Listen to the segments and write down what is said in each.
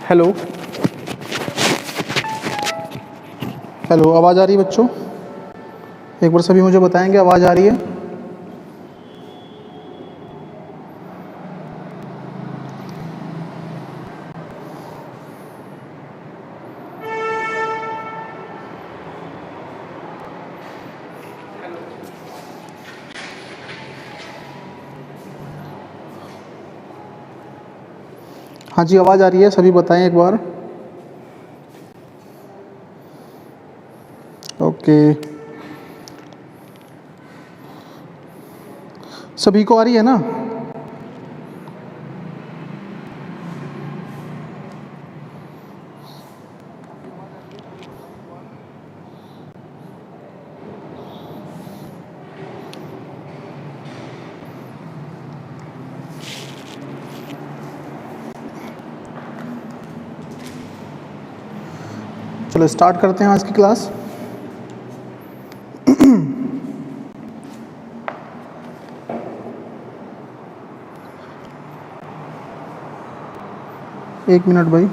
Hello hello, आवाज़ आ रही है बच्चों? एक बार सभी मुझे बताएंगे आवाज़ आ रही है? हाँ जी, आवाज़ आ रही है, सभी बताएं एक बार। ओके, सभी को आ रही है ना? चलो स्टार्ट करते हैं आज की क्लास। एक मिनट भाई।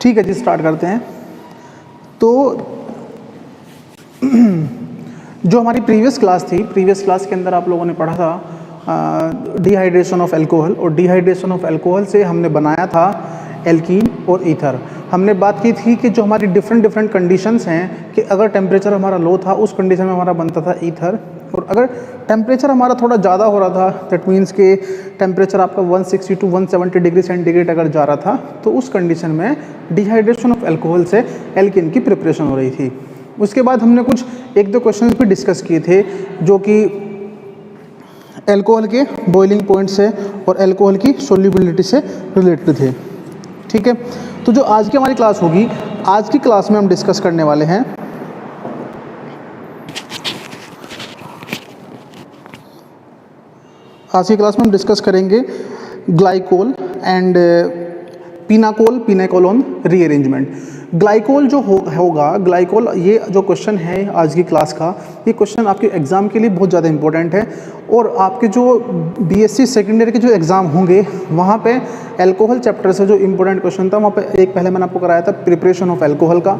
ठीक है जी, स्टार्ट करते हैं। तो जो हमारी प्रीवियस क्लास थी, प्रीवियस क्लास के अंदर आप लोगों ने पढ़ा था डिहाइड्रेशन ऑफ अल्कोहल, और डिहाइड्रेशन ऑफ अल्कोहल से हमने बनाया था एल्कीन और ईथर। हमने बात की थी कि जो हमारी डिफरेंट कंडीशंस हैं कि अगर टेम्परेचर हमारा लो था उस कंडीशन में हमारा बनता था ईथर, और अगर टेम्परेचर हमारा थोड़ा ज़्यादा हो रहा था, दैट मीन्स कि टेम्परेचर आपका 160 to 170 डिग्री सेंटीग्रेड अगर जा रहा था, तो उस कंडीशन में डिहाइड्रेशन ऑफ अल्कोहल से एल्कीन की प्रिपरेशन हो रही थी। उसके बाद हमने कुछ एक दो क्वेश्चंस भी डिस्कस किए थे जो कि अल्कोहल के बॉइलिंग पॉइंट से और अल्कोहल की सोल्यूबिलिटी से रिलेटेड थे। ठीक है, तो जो आज की हमारी क्लास होगी, आज की क्लास में हम डिस्कस करने वाले हैं आज की क्लास में हम डिस्कस करेंगे glycol and pinacol pinacolone rearrangement. Glycol जो होगा, ग्लाइकोल, ये जो क्वेश्चन है आज की क्लास का, ये क्वेश्चन आपके एग्ज़ाम के लिए बहुत ज़्यादा इंपॉर्टेंट है। और आपके जो बीएससी सेकेंड ईयर के जो एग्ज़ाम होंगे वहाँ पे अल्कोहल चैप्टर से जो इंपॉर्टेंट क्वेश्चन था, वहाँ पे एक पहले मैंने आपको कराया था प्रिपरेशन ऑफ अल्कोहल का,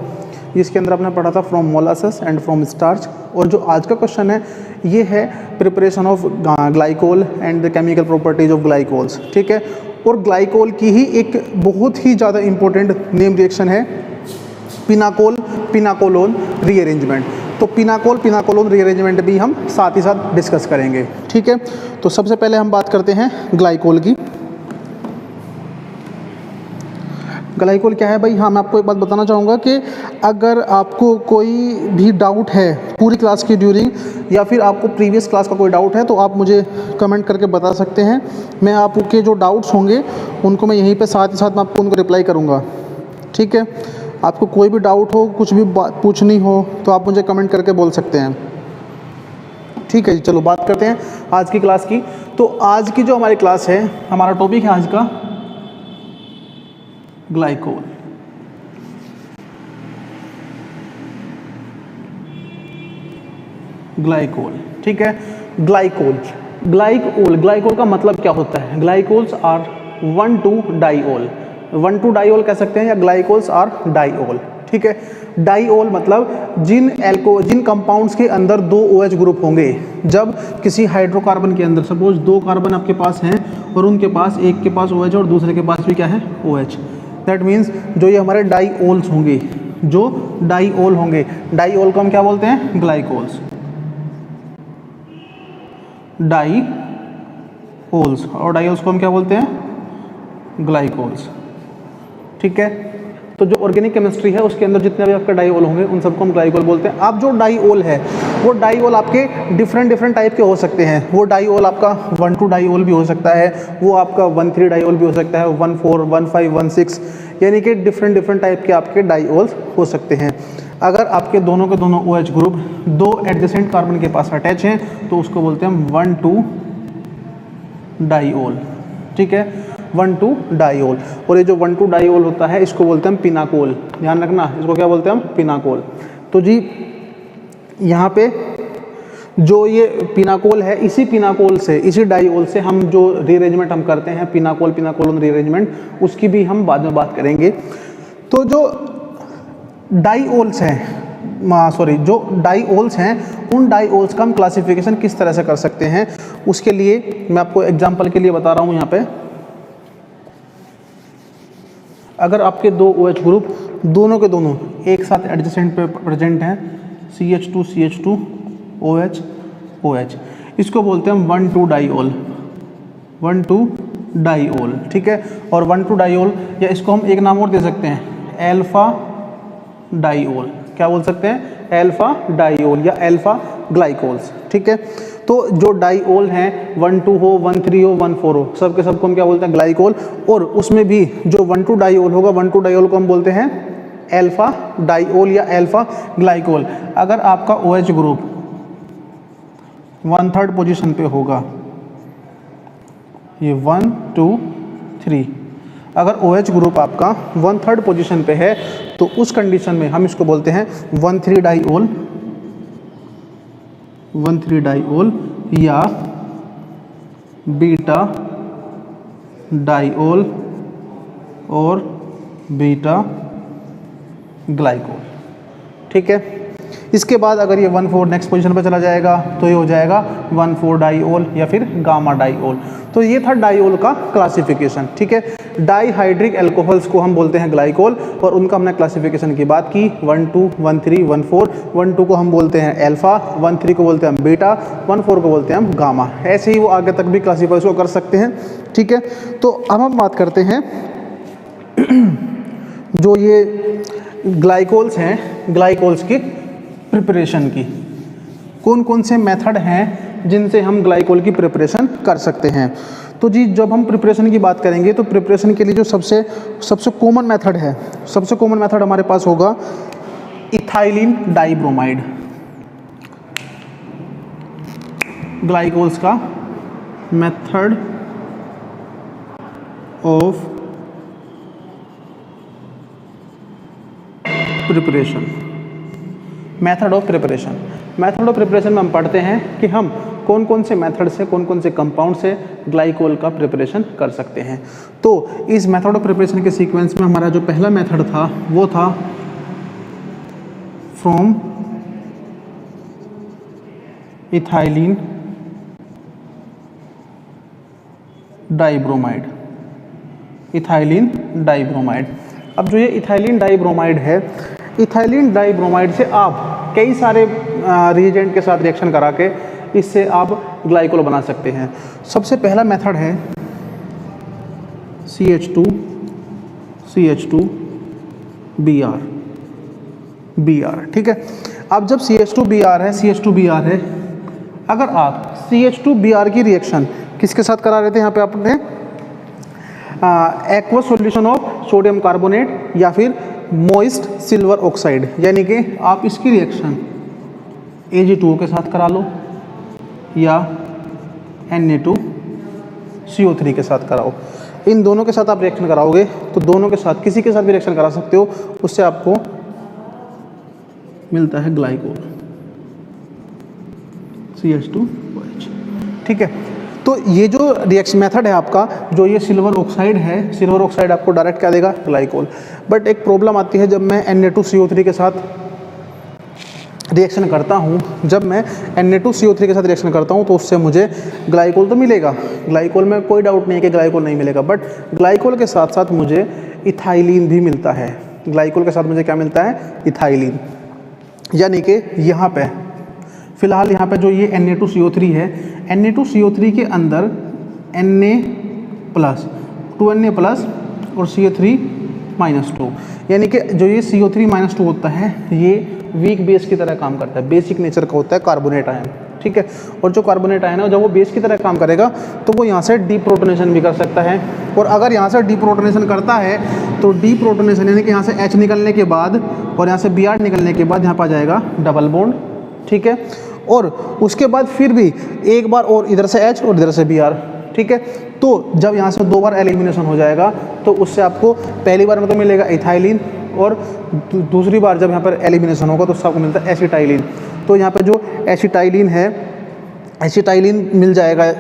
जिसके अंदर आपने पढ़ा था from molasses and from starch. और जो आज का क्वेश्चन है ये है preparation of glycol and the chemical properties of glycols. ठीक है, और ग्लाइकोल की ही एक बहुत ही ज़्यादा इंपॉर्टेंट नेम रिएक्शन है पिनाकोल पिनाकोलोन रीअरेंजमेंट। तो पिनाकोल पिनाकोलोन रीअरेंजमेंट भी हम साथ ही साथ डिस्कस करेंगे। ठीक है, तो सबसे पहले हम बात करते हैं ग्लाइकोल की। ग्लाइकोल क्या है भाई? हाँ, मैं आपको एक बात बताना चाहूँगा कि अगर आपको कोई भी डाउट है पूरी क्लास की ड्यूरिंग, या फिर आपको प्रीवियस क्लास का कोई डाउट है, तो आप मुझे कमेंट करके बता सकते हैं। मैं आपके जो डाउट्स होंगे उनको मैं यहीं पे साथ ही साथ मैं आपको उनको रिप्लाई करूँगा। ठीक है, आपको कोई भी डाउट हो, कुछ भी बात पूछनी हो, तो आप मुझे कमेंट करके बोल सकते हैं। ठीक है जी, चलो बात करते हैं आज की क्लास की। तो आज की जो हमारी क्लास है, हमारा टॉपिक है आज का ग्लाइकोल। ग्लाइकोल, ठीक है, ग्लाइकोल ग्लाइकोल ग्लाइकोल का मतलब क्या होता है? ग्लाइकोल्स आर 1,2-डाइओल, 1,2-डाइओल कह सकते हैं, या ग्लाइकोल्स आर डाइओल। ठीक है, डाइओल मतलब जिन कंपाउंड्स के अंदर 2 OH ग्रुप होंगे। जब किसी हाइड्रोकार्बन के अंदर सपोज 2 कार्बन आपके पास हैं और उनके पास एक के पास OH और दूसरे के पास भी क्या है? OH। दैट मीन्स जो ये हमारे डाइओल्स होंगे, जो डाइओल होंगे, डाइओल को हम क्या बोलते हैं? ग्लाइकोल्स, डाइओल्स, और डाइओल्स को हम क्या बोलते हैं? ग्लाइकोल्स। ठीक है, तो जो ऑर्गेनिक केमिस्ट्री है उसके अंदर जितने भी आपके डाइओल होंगे उन सबको हम ग्लाइकोल बोलते हैं। अब जो डाइओल है वो डाइओल आपके डिफरेंट टाइप के हो सकते हैं। वो डाइओल आपका 1,2-डाइओल भी हो सकता है, वो आपका 1,3-डाइओल भी हो सकता है, 1,4, 1,5, 1,6, यानी कि डिफरेंट टाइप के आपके डाइओल्स हो सकते हैं। अगर आपके दोनों के दोनों OH ग्रुप 2 एडजेसेंट कार्बन के पास अटैच हैं तो उसको बोलते हैं हम 1,2-डाइओल। ठीक है, 1,2 डाइओल। और ये जो 1,2 डाइओल होता है इसको बोलते हैं हम पिनाकोल। ध्यान रखना, इसको क्या बोलते हैं हम? पिनाकोल। तो जी यहाँ पे जो ये पिनाकोल है, इसी पिनाकोल से, इसी डाइओल से हम जो रीअरेंजमेंट हम करते हैं पिनाकोल पिनाकोलोन रीअरेंजमेंट, उसकी भी हम बाद में बात करेंगे। तो जो डाइओल्स हैं, जो डाइओल्स हैं, उन डाइओल्स का हम क्लासिफिकेशन किस तरह से कर सकते हैं, उसके लिए मैं आपको एग्जांपल के लिए बता रहा हूँ। यहाँ पे अगर आपके दो OH ग्रुप दोनों के दोनों एक साथ एडजेसेंट पे प्रेजेंट हैं, CH2 CH2 OH OH, इसको बोलते हैं हम 1,2 डाइओल, 1,2 डाइओल, ठीक है। और 1,2 डाइओल, या इसको हम एक नाम और दे सकते हैं, एल्फा डाइओल। क्या बोल सकते हैं? एल्फा डाइओल या एल्फा ग्लाइकोल्स, ठीक है। तो जो डाइओल हैं 1,2 हो, 1,3 हो, 1,4 हो, सब के सबको हम क्या बोलते हैं? ग्लाइकोल। और उसमें भी जो 1,2 डाइओल होगा, 1,2 डाइओल को हम बोलते हैं एल्फा डाइओल या एल्फा ग्लाइकोल। अगर आपका OH ग्रुप 1/3 पोजीशन पे होगा, ये 1 2 3, अगर OH ग्रुप आपका 1/3 पोजीशन पे है तो उस कंडीशन में हम इसको बोलते हैं 1,3 डाइओल, 1,3 डाइओल या बीटा डाइओल और बीटा ग्लाइकोल, ठीक है। इसके बाद अगर ये 1,4 नेक्स्ट पोजीशन पे चला जाएगा तो ये हो जाएगा 1,4 डाइओल या फिर गामा डाइओल। तो ये था डाइओल का क्लासिफिकेशन, ठीक है। डाइहाइड्रिक एल्कोहल्स को हम बोलते हैं ग्लाइकोल, और उनका हमने क्लासिफिकेशन की बात की, 1,2 1,3 1,4। 1,2 को हम बोलते हैं एल्फा, 1,3 को बोलते हैं हम बीटा, 1,4 को बोलते हैं हम गामा। ऐसे ही वो आगे तक भी क्लासीफाई को कर सकते हैं, ठीक है। तो अब हम बात करते हैं जो ये ग्लाइकोल्स हैं, ग्लाइकोल्स की प्रिपरेशन की। कौन कौन से मेथड हैं जिनसे हम ग्लाइकोल की प्रिपरेशन कर सकते हैं? तो जी जब हम प्रिपरेशन की बात करेंगे तो प्रिपरेशन के लिए जो सबसे कॉमन मेथड है, सबसे कॉमन मेथड हमारे पास होगा इथाइलिन डाइब्रोमाइड। ग्लाइकोल्स का method of preparation, method of preparation. Method of preparation में हम पढ़ते हैं कि हम कौन कौन से मेथड से, कौन कौन से कंपाउंड से ग्लाइकोल का प्रिपरेशन कर सकते हैं। तो इस मेथड ऑफ प्रिपरेशन के सीक्वेंस में हमारा जो पहला मेथड था वो था from ethylene dibromide, ethylene dibromide. अब जो ये इथाइलिन डाइब्रोमाइड है, इथाइलिन डाइब्रोमाइड से आप कई सारे रिएजेंट के साथ रिएक्शन करा के इससे आप ग्लाइकोल बना सकते हैं। सबसे पहला मेथड है CH2 Br, ठीक है। अब जब CH2Br है, अगर आप CH2Br की रिएक्शन किसके साथ करा रहे थे? यहाँ पे आपने aqueous solution of sodium carbonate या फिर मोइस्ट सिल्वर ऑक्साइड, यानी कि आप इसकी रिएक्शन Ag2O के साथ करा लो या Na2CO3 के साथ कराओ। इन दोनों के साथ आप रिएक्शन कराओगे तो दोनों के साथ किसी के साथ भी रिएक्शन करा सकते हो, उससे आपको मिलता है ग्लाइकोल CH2OH, ठीक है। तो ये जो रिएक्शन मेथड है आपका, जो ये सिल्वर ऑक्साइड है, सिल्वर ऑक्साइड आपको डायरेक्ट क्या देगा? ग्लाइकोल। बट एक प्रॉब्लम आती है जब मैं Na2CO3 के साथ रिएक्शन करता हूँ, जब मैं Na2CO3 के साथ रिएक्शन करता हूँ तो उससे मुझे ग्लाइकोल तो मिलेगा, ग्लाइकोल में कोई डाउट नहीं है कि ग्लाइकोल नहीं मिलेगा, बट ग्लाइकोल के साथ साथ मुझे इथाइलिन भी मिलता है। ग्लाइकोल के साथ मुझे क्या मिलता है? इथाइलिन। यानी कि यहाँ पे फिलहाल यहाँ पे जो ये Na2CO3 है, Na2CO3 के अंदर Na+, 2Na+ और CO3-2, यानी कि जो ये CO3-2 होता है ये वीक बेस की तरह काम करता है, बेसिक नेचर का होता है कार्बोनेट आयन, ठीक है। और जो कार्बोनेट आयन है जब वो बेस की तरह काम करेगा तो वो यहाँ से डीप्रोटोनेशन भी कर सकता है, और अगर यहाँ से डीप्रोटोनेशन करता है तो डीप्रोटोनेशन यानी कि यहाँ से H निकलने के बाद और यहाँ से Br निकलने के बाद यहाँ पर आ जाएगा डबल बॉन्ड, ठीक है। और उसके बाद फिर भी एक बार और इधर से H और इधर से Br, ठीक है। तो जब यहाँ से 2 बार एलिमिनेशन हो जाएगा तो उससे आपको पहली बार में तो मिलेगा इथाइलिन, और दूसरी बार जब यहाँ पर एलिमिनेशन होगा तो उससे आपको मिलता है एसिटाइलिन। तो यहाँ पर जो एसिटाइलिन है, एसिटाइलिन मिल जाएगा।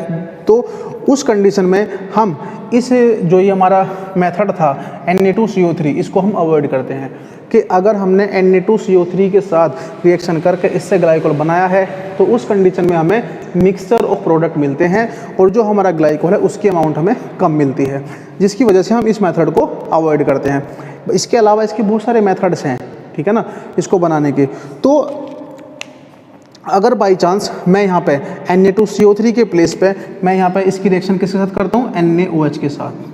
तो उस कंडीशन में हम इस जो ये हमारा मेथड था Na2CO3, इसको हम अवॉइड करते हैं कि अगर हमने Na2CO3 के साथ रिएक्शन करके इससे ग्लाइकोल बनाया है तो उस कंडीशन में हमें मिक्सचर ऑफ प्रोडक्ट मिलते हैं और जो हमारा ग्लाइकोल है उसकी अमाउंट हमें कम मिलती है, जिसकी वजह से हम इस मेथड को अवॉइड करते हैं। इसके अलावा इसके बहुत सारे मेथड्स हैं, ठीक है ना, इसको बनाने के। तो अगर बाई चांस मैं यहाँ पे Na2CO3 के प्लेस पे मैं यहाँ पे इसकी रिएक्शन किसके साथ करता हूँ, NaOH के साथ।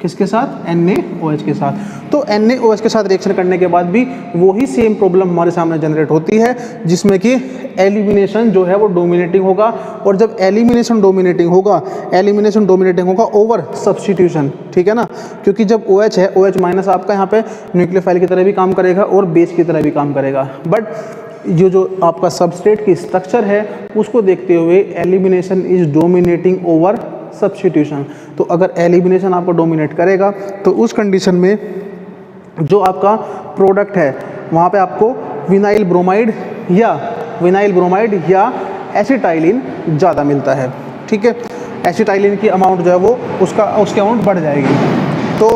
किसके साथ? NaOH के साथ। तो NaOH के साथ रिएक्शन करने के बाद भी वही सेम प्रॉब्लम हमारे सामने जनरेट होती है, जिसमें कि एलिमिनेशन जो है वो डोमिनेटिंग होगा। और जब एलिमिनेशन डोमिनेटिंग होगा ओवर सब्स्टिट्यूशन, ठीक है ना, क्योंकि जब OH है, OH माइनस आपका यहाँ पे न्यूक्लियोफाइल की तरह भी काम करेगा और बेस की तरह भी काम करेगा। बट जो आपका सबस्ट्रेट की स्ट्रक्चर है उसको देखते हुए elimination is dominating over substitution. तो अगर एलिमिनेशन आपको डोमिनेट करेगा तो उस कंडीशन में जो आपका प्रोडक्ट है वहाँ पे आपको विनाइल ब्रोमाइड या एसिटाइलिन ज़्यादा मिलता है, ठीक है। एसिटाइलिन की अमाउंट जो है वो उसकी अमाउंट बढ़ जाएगी। तो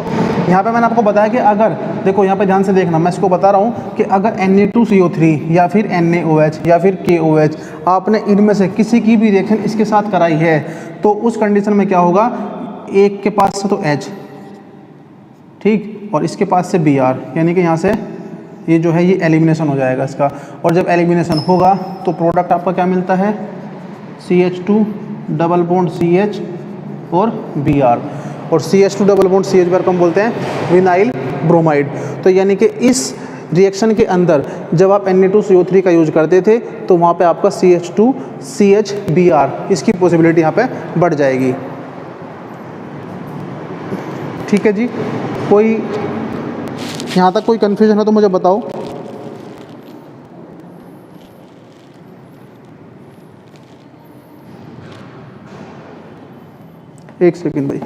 यहाँ पे मैंने आपको बताया कि अगर देखो यहाँ पे ध्यान से देखना, मैं इसको बता रहा हूँ कि अगर Na2CO3 या फिर NaOH या फिर KOH आपने इनमें से किसी की भी रिएक्शन इसके साथ कराई है तो उस कंडीशन में क्या होगा, एक के पास से तो H, ठीक, और इसके पास से Br, यानी कि यहाँ से ये जो है ये एलिमिनेशन हो जाएगा इसका। और जब एलिमिनेशन होगा तो प्रोडक्ट आपका क्या मिलता है, CH2 डबल बॉन्ड CH और Br, और CH2 डबल बॉन्ड CH बार को हम बोलते हैं विनाइल ब्रोमाइड। तो यानी कि इस रिएक्शन के अंदर जब आप Na2CO3 का यूज करते थे तो वहाँ पे आपका CH2 CH Br इसकी पॉसिबिलिटी यहाँ पे बढ़ जाएगी, ठीक है जी। कोई यहाँ तक कोई कन्फ्यूजन है तो मुझे बताओ। एक सेकंड भाई।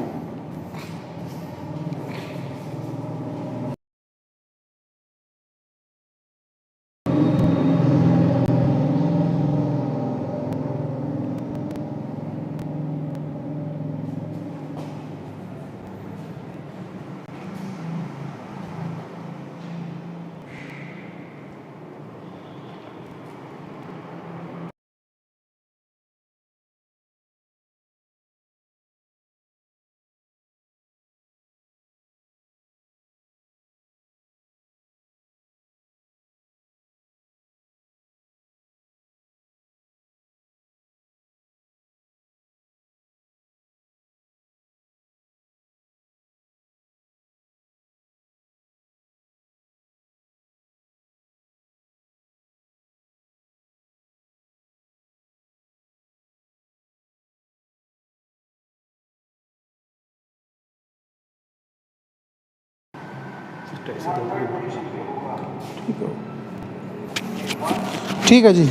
ठीक है जी,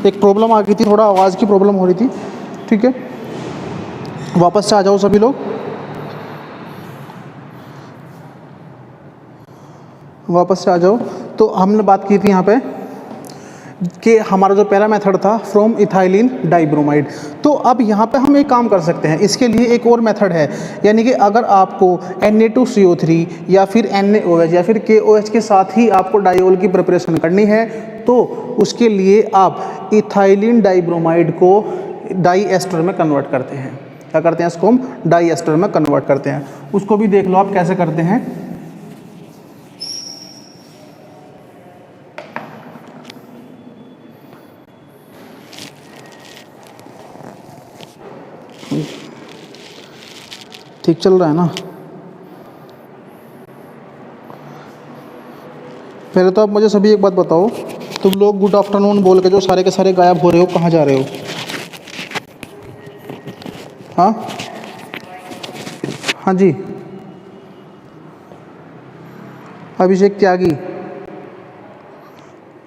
एक प्रॉब्लम आ गई थी, थोड़ा आवाज़ की प्रॉब्लम हो रही थी, ठीक है। वापस से आ जाओ सभी लोग, वापस से आ जाओ। तो हमने बात की थी यहाँ पे कि हमारा जो पहला मेथड था फ्रॉम इथाइलिन डाइब्रोमाइड। तो अब यहाँ पे हम एक काम कर सकते हैं, इसके लिए एक और मेथड है, यानी कि अगर आपको Na2CO3 या फिर NaOH या फिर KOH के साथ ही आपको डाइओल की प्रिपरेशन करनी है तो उसके लिए आप इथाइलिन डाइब्रोमाइड को डाई एस्टर में कन्वर्ट करते हैं। क्या करते हैं, इसको हम डाई एस्टर में कन्वर्ट करते हैं। उसको भी देख लो आप कैसे करते हैं। ठीक चल रहा है ना। पहले तो आप मुझे सभी एक बात बताओ, तुम लोग गुड आफ्टरनून बोल के जो सारे के सारे गायब हो रहे हो, कहाँ जा रहे हो? हाँ हाँ जी, अभिषेक त्यागी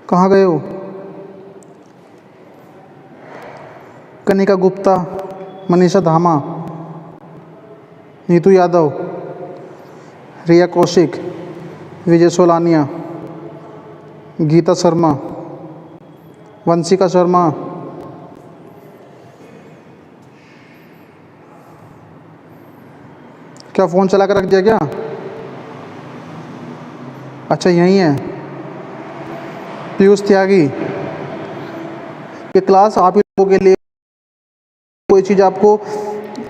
कहाँ गए हो? कनिका गुप्ता मनीषा धामा, नीतू यादव, रिया कौशिक, विजय सोलानिया, गीता शर्मा, वंशिका शर्मा, क्या फ़ोन चला कर रख दिया क्या? अच्छा यहीं है। पीयूष त्यागी, ये क्लास आप ही लोगों के लिए, कोई चीज़ आपको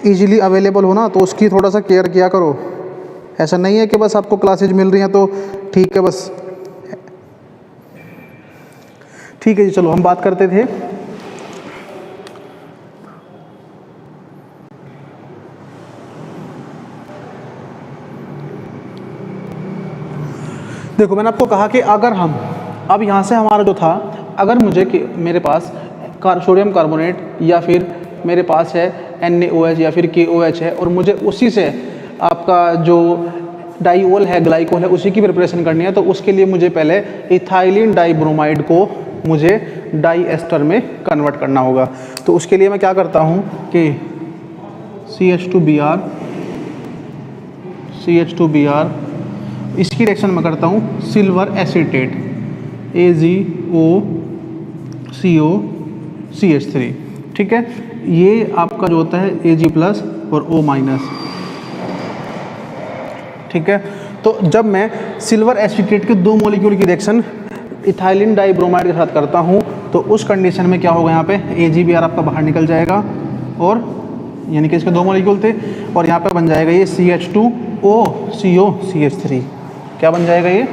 इजीली अवेलेबल हो ना तो उसकी थोड़ा सा केयर किया करो। ऐसा नहीं है कि बस आपको क्लासेज मिल रही हैं तो ठीक है बस। ठीक है जी, चलो हम बात करते थे देखो मैंने आपको कहा कि अगर हम अब यहाँ से हमारा जो था, अगर मुझे कि मेरे पास सोडियम कार्बोनेट या फिर मेरे पास है NaOH या फिर KOH है और मुझे उसी से आपका जो डाईओल है, ग्लाइकोल है, उसी की प्रिपरेशन करनी है, तो उसके लिए मुझे पहले इथाइलिन डाईब्रोमाइड को मुझे डाई एस्टर में कन्वर्ट करना होगा। तो उसके लिए मैं क्या करता हूँ कि CH2Br इसकी रिएक्शन मैं करता हूँ सिल्वर एसीटेट AgOCOCH3, ठीक है। ये आपका जो होता है Ag प्लस और O माइनस, ठीक है। तो जब मैं सिल्वर एसीटेट के दो मॉलिक्यूल की रिएक्शन इथाइलिन डाईब्रोमाइड के साथ करता हूँ तो उस कंडीशन में क्या होगा, यहाँ पे AgBr आपका बाहर निकल जाएगा और यानी कि इसके दो मॉलिक्यूल थे और यहाँ पे बन जाएगा ये CH2OCOCH3। क्या बन जाएगा ये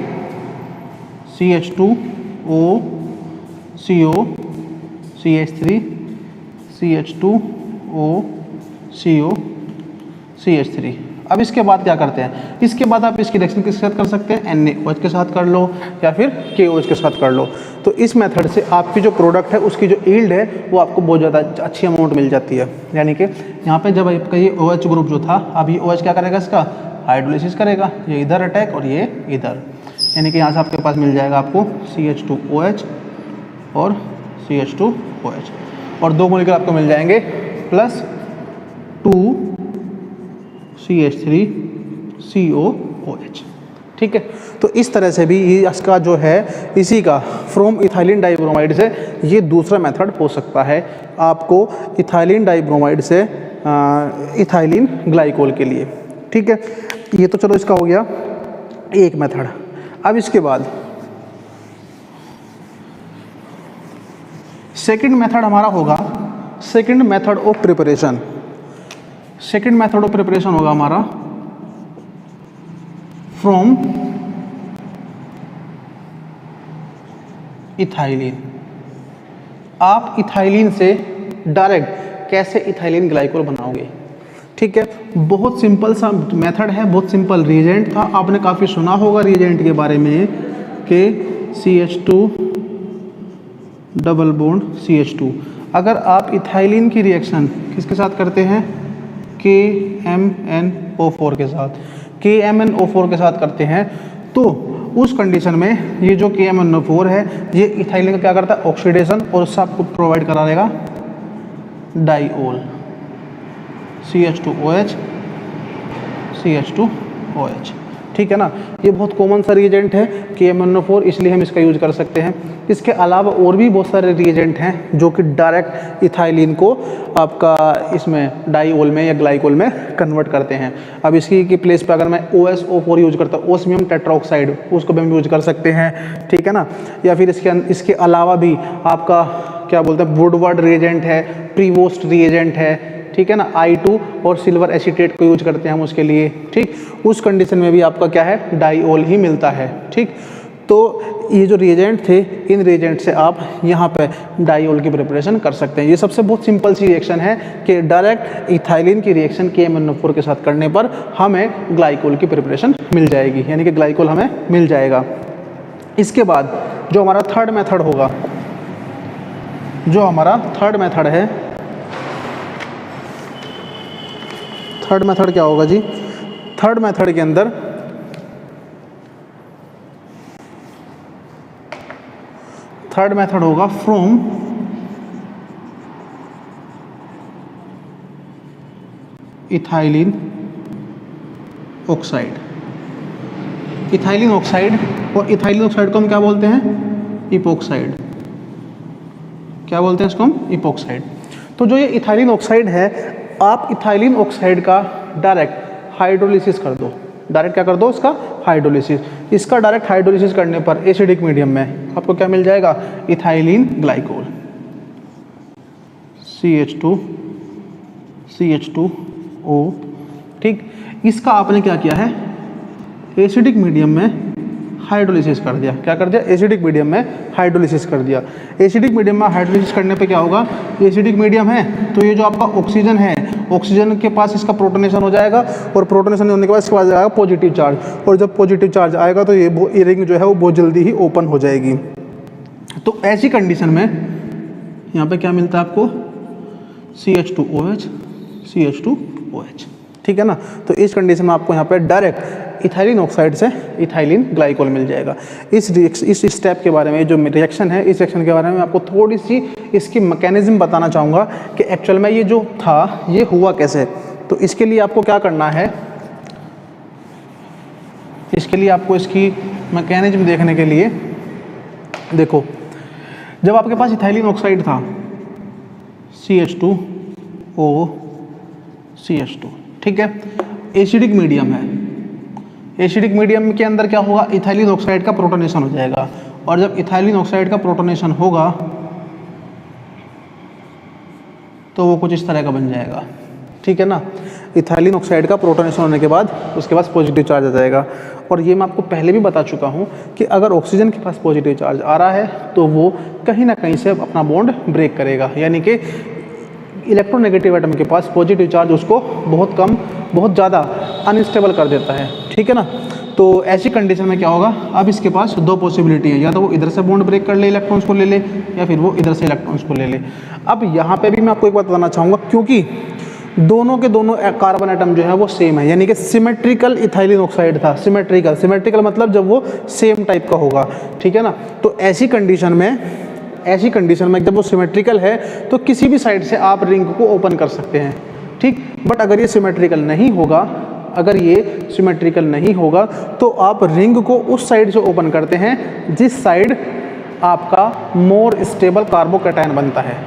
CH2OCOCH3 CH2OCOCH3। अब इसके बाद क्या करते हैं, इसके बाद आप इसकी रिएक्शन किसके साथ कर सकते हैं, NaOH के साथ कर लो या फिर KOH के साथ कर लो। तो इस मेथड से आपकी जो प्रोडक्ट है उसकी जो यील्ड है वो आपको बहुत ज़्यादा अच्छी अमाउंट मिल जाती है। यानी कि यहाँ पे जब आपका ये OH ग्रुप जो था, अब ये OH क्या करेगा, इसका हाइड्रोलिसिस करेगा, ये इधर अटैक और ये इधर, यानी कि यहाँ से आपके पास मिल जाएगा आपको CH2OH और CH2OH और दो मॉलिक्यूल आपको मिल जाएंगे प्लस 2CH3COOH, ठीक है। तो इस तरह से भी ये इसका जो है इसी का फ्रॉम इथाइलिन डाईब्रोमाइड से ये दूसरा मेथड हो सकता है आपको इथाइलिन डाईब्रोमाइड से इथाइलिन ग्लाइकोल के लिए, ठीक है। ये तो चलो इसका हो गया एक मेथड। अब इसके बाद सेकंड मेथड हमारा होगा second method of preparation. Second method of preparation होगा हमारा फ्रॉम इथाइलिन। आप इथाइलिन से डायरेक्ट कैसे इथाइलिन ग्लाइकोल बनाओगे, ठीक है। बहुत सिंपल सा मेथड है, बहुत सिंपल रिएजेंट था, आपने काफ़ी सुना होगा रिएजेंट के बारे में कि CH2 डबल बॉन्ड CH2। अगर आप इथाइलिन की रिएक्शन किसके साथ करते हैं, KMnO4 के साथ, KMnO4 के साथ करते हैं, तो उस कंडीशन में ये जो KMnO4 है ये इथाइलिन का क्या करता है, ऑक्सीडेशन, और उससे आपको प्रोवाइड करा देगा डाईओल CH2OH CH2OH, ठीक है ना। ये बहुत कॉमन सा रिएजेंट है KMnO4, इसलिए हम इसका यूज कर सकते हैं। इसके अलावा और भी बहुत सारे रिएजेंट हैं जो कि डायरेक्ट इथाइलिन को आपका इसमें डाईओल में या ग्लाइकोल में कन्वर्ट करते हैं। अब इसकी की प्लेस पे अगर मैं OSO4 यूज करता हूँ, ओस्मियम टेट्राऑक्साइड, उसको भी हम यूज कर सकते हैं, ठीक है ना। या फिर इसके अलावा भी आपका क्या बोलते हैं वुडवर्ड रिएजेंट है, प्रीवोस्ट रिएजेंट है, ठीक है ना। I2 और सिल्वर एसीटेट को यूज करते हैं हम उसके लिए, ठीक। उस कंडीशन में भी आपका क्या है, डाईओल ही मिलता है, ठीक। तो ये जो रिएजेंट थे, इन रिएजेंट से आप यहाँ पे डाईओल की प्रिपरेशन कर सकते हैं। ये सबसे बहुत सिंपल सी रिएक्शन है कि डायरेक्ट इथाइलिन की रिएक्शन KMnO4 के साथ करने पर हमें ग्लाइकोल की प्रिपरेशन मिल जाएगी, यानी कि ग्लाइकोल हमें मिल जाएगा। इसके बाद जो हमारा थर्ड मेथड होगा, जो हमारा थर्ड मेथड है, थर्ड मेथड क्या होगा जी, थर्ड मेथड के अंदर थर्ड मेथड होगा from ethylene oxide. Ethylene oxide, और इथाइलिन ऑक्साइड को हम क्या बोलते हैं? इपोक्साइड। क्या बोलते हैं इसको हम? इपोक्साइड। तो जो ये इथाइलिन ऑक्साइड है, आप इथाइलिन ऑक्साइड का डायरेक्ट हाइड्रोलिसिस कर दो। डायरेक्ट क्या कर दो? इसका हाइड्रोलिसिस। इसका डायरेक्ट हाइड्रोलिसिस करने पर एसिडिक मीडियम में आपको क्या मिल जाएगा? Ethylene glycol, CH2 CH2O। ठीक, इसका आपने क्या किया है? एसिडिक मीडियम में हाइड्रोलिसिस कर दिया। क्या कर दिया? एसिडिक मीडियम में हाइड्रोलिसिस कर दिया। एसिडिक मीडियम में हाइड्रोलिसिस करने पे क्या होगा? एसिडिक मीडियम है तो ये जो आपका ऑक्सीजन है, ऑक्सीजन के पास इसका प्रोटोनेशन हो जाएगा, और प्रोटोनेशन होने के बाद इसके पास आएगा पॉजिटिव चार्ज, और जब पॉजिटिव चार्ज आएगा तो ये रिंग जो है वो बहुत जल्दी ही ओपन हो जाएगी। तो ऐसी कंडीशन में यहाँ पे क्या मिलता है आपको? CH2OH CH2OH। ठीक है ना? तो इस कंडीशन में आपको यहाँ पे डायरेक्ट इथाइलिन ऑक्साइड से इथाइलिन ग्लाइकोल मिल जाएगा। इस स्टेप के बारे में, जो रिएक्शन है, इस रिएक्शन के बारे में आपको थोड़ी सी इसकी मैकेनिज्म बताना चाहूँगा कि एक्चुअल में ये जो था ये हुआ कैसे। तो इसके लिए आपको क्या करना है? इसके लिए आपको इसकी मैकेनिज्म देखने के लिए, देखो, जब आपके पास इथाइलिन ऑक्साइड था CH2O CH2, ठीक है, एसिडिक मीडियम है। एसिडिक मीडियम के अंदर क्या होगा? इथाइलिन ऑक्साइड का प्रोटोनेशन हो जाएगा, और जब इथाइलिन ऑक्साइड का प्रोटोनेशन होगा तो वो कुछ इस तरह का बन जाएगा। ठीक है ना? इथाइलिन ऑक्साइड का प्रोटोनेशन होने के बाद उसके पास पॉजिटिव चार्ज आ जाएगा। और ये मैं आपको पहले भी बता चुका हूँ कि अगर ऑक्सीजन के पास पॉजिटिव चार्ज आ रहा है तो वो कहीं ना कहीं से अपना बॉन्ड ब्रेक करेगा, यानी कि इलेक्ट्रोनेगेटिव एटम के पास पॉजिटिव चार्ज उसको बहुत ज़्यादा अनस्टेबल कर देता है। ठीक है ना? तो ऐसी कंडीशन में क्या होगा? अब इसके पास दो पॉसिबिलिटी है, या तो वो इधर से बॉन्ड ब्रेक कर ले, इलेक्ट्रॉन्स को ले ले, या फिर वो इधर से इलेक्ट्रॉन्स को ले ले। अब यहाँ पे भी मैं आपको एक बात बताना चाहूँगा, क्योंकि दोनों के दोनों कार्बन एटम जो है वो सेम है, यानी कि सिमेट्रिकल इथाइलिन ऑक्साइड था। सिमेट्रिकल मतलब जब वो सेम टाइप का होगा। ठीक है ना? तो ऐसी कंडीशन में जब वो सिमेट्रिकल है तो किसी भी साइड से आप रिंग को ओपन कर सकते हैं। ठीक, बट अगर ये सिमेट्रिकल नहीं होगा तो आप रिंग को उस साइड से ओपन करते हैं जिस साइड आपका मोर स्टेबल कार्बोकैटायन बनता है।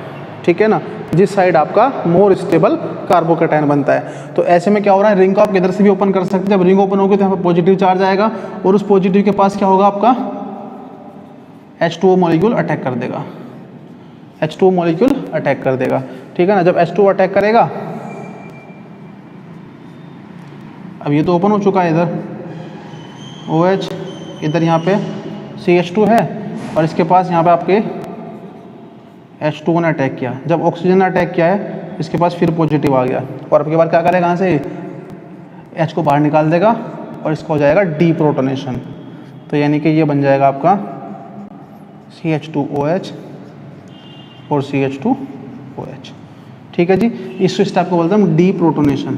ठीक है ना? जिस साइड आपका मोर स्टेबल कार्बोकैटायन बनता है। तो ऐसे में क्या हो रहा है? रिंग को आप किधर से भी ओपन कर सकते हैं। जब रिंग ओपन होगी तो यहाँ पर पॉजिटिव चार्ज आएगा, और उस पॉजिटिव के पास क्या होगा? आपका H2O मॉलिक्यूल अटैक कर देगा। H2O मॉलिक्यूल अटैक कर देगा। ठीक है ना? जब H2O अटैक करेगा, अब ये तो ओपन हो चुका है, इधर OH, इधर यहाँ पे CH2 है, और इसके पास यहाँ पे आपके H2O ने अटैक किया। जब ऑक्सीजन ने अटैक किया है, इसके पास फिर पॉजिटिव आ गया, और आपके बाद क्या करेगा? यहाँ से H को बाहर निकाल देगा, और इसका हो जाएगा डीप्रोटोनेशन। तो यानी कि ये बन जाएगा आपका CH2OH और CH2OH। ठीक है जी? इस स्टेप को बोलते हैं हम डीप्रोटोनेशन।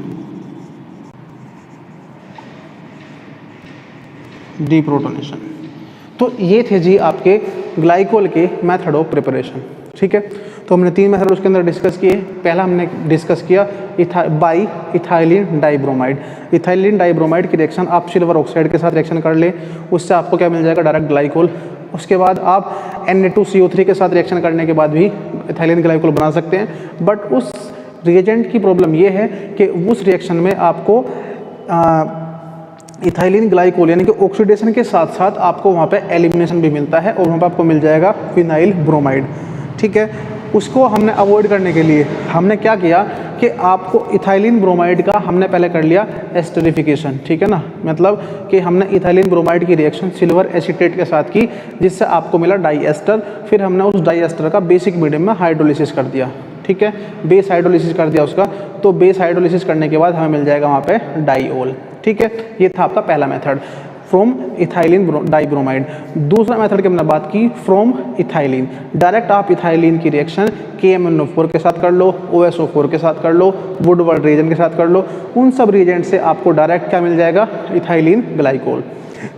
तो ये थे जी आपके ग्लाइकोल के मेथड ऑफ प्रिपरेशन। ठीक है? तो हमने 3 मेथड उसके अंदर डिस्कस किए। पहला हमने डिस्कस किया by ethylene dibromide. Ethylene dibromide की रिएक्शन आप सिल्वर ऑक्साइड के साथ रिएक्शन कर ले, उससे आपको क्या मिल जाएगा? Direct glycol. उसके बाद आप Na2CO3 के साथ रिएक्शन करने के बाद भी इथाइलिन ग्लाइकोल बना सकते हैं। बट उस रिएजेंट की प्रॉब्लम ये है कि उस रिएक्शन में आपको इथाइलिन ग्लाइकोल यानी कि ऑक्सीडेशन के साथ साथ आपको वहाँ पे एलिमिनेशन भी मिलता है, और वहाँ पे आपको मिल जाएगा फिनाइल ब्रोमाइड। ठीक है? उसको हमने अवॉइड करने के लिए हमने क्या किया कि आपको इथाइलिन ब्रोमाइड का हमने पहले कर लिया एस्टरिफिकेशन। ठीक है ना? मतलब कि हमने इथाइलिन ब्रोमाइड की रिएक्शन सिल्वर एसीटेट के साथ की, जिससे आपको मिला डाई एस्टर। फिर हमने उस डाई एस्टर का बेसिक मीडियम में हाइड्रोलिसिस कर दिया। ठीक है? बेस हाइड्रोलिसिस कर दिया उसका। तो बेस हाइड्रोलिसिस करने के बाद हमें मिल जाएगा वहाँ पे डाईओल। ठीक है? ये था आपका पहला मेथड, फ्रॉम इथाइलिन डाइब्रोमाइड। दूसरा मेथड की हमने बात की फ्रॉम इथाइलिन। डायरेक्ट आप इथाइलिन की रिएक्शन KMnO4 के साथ कर लो, OSO4 के साथ कर लो, वुडवर्ड रिएजेंट के साथ कर लो। उन सब रिएजेंट से आपको डायरेक्ट क्या मिल जाएगा? Ethylene glycol.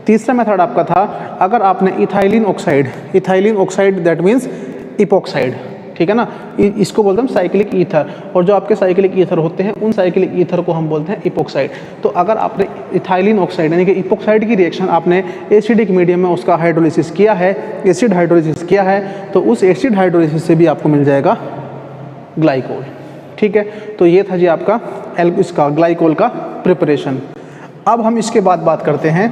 तीसरा मेथड आपका था, अगर आपने ethylene oxide that means epoxide. ठीक है ना। इसको बोलते हैं हम साइक्लिक ईथर, और जो आपके साइक्लिक ईथर होते हैं उन साइक्लिक ईथर को हम बोलते हैं इपोक्साइड। तो अगर आपने इथाइलिन ऑक्साइड यानी कि इपोक्साइड की रिएक्शन आपने एसिडिक मीडियम में उसका हाइड्रोलिसिस किया है, एसिड हाइड्रोलिसिस किया है, तो उस एसिड हाइड्रोलिसिस से भी आपको मिल जाएगा ग्लाइकोल। ठीक है, तो ये था जी आपका इसका ग्लाइकोल का प्रिपरेशन। अब हम इसके बाद बात करते हैं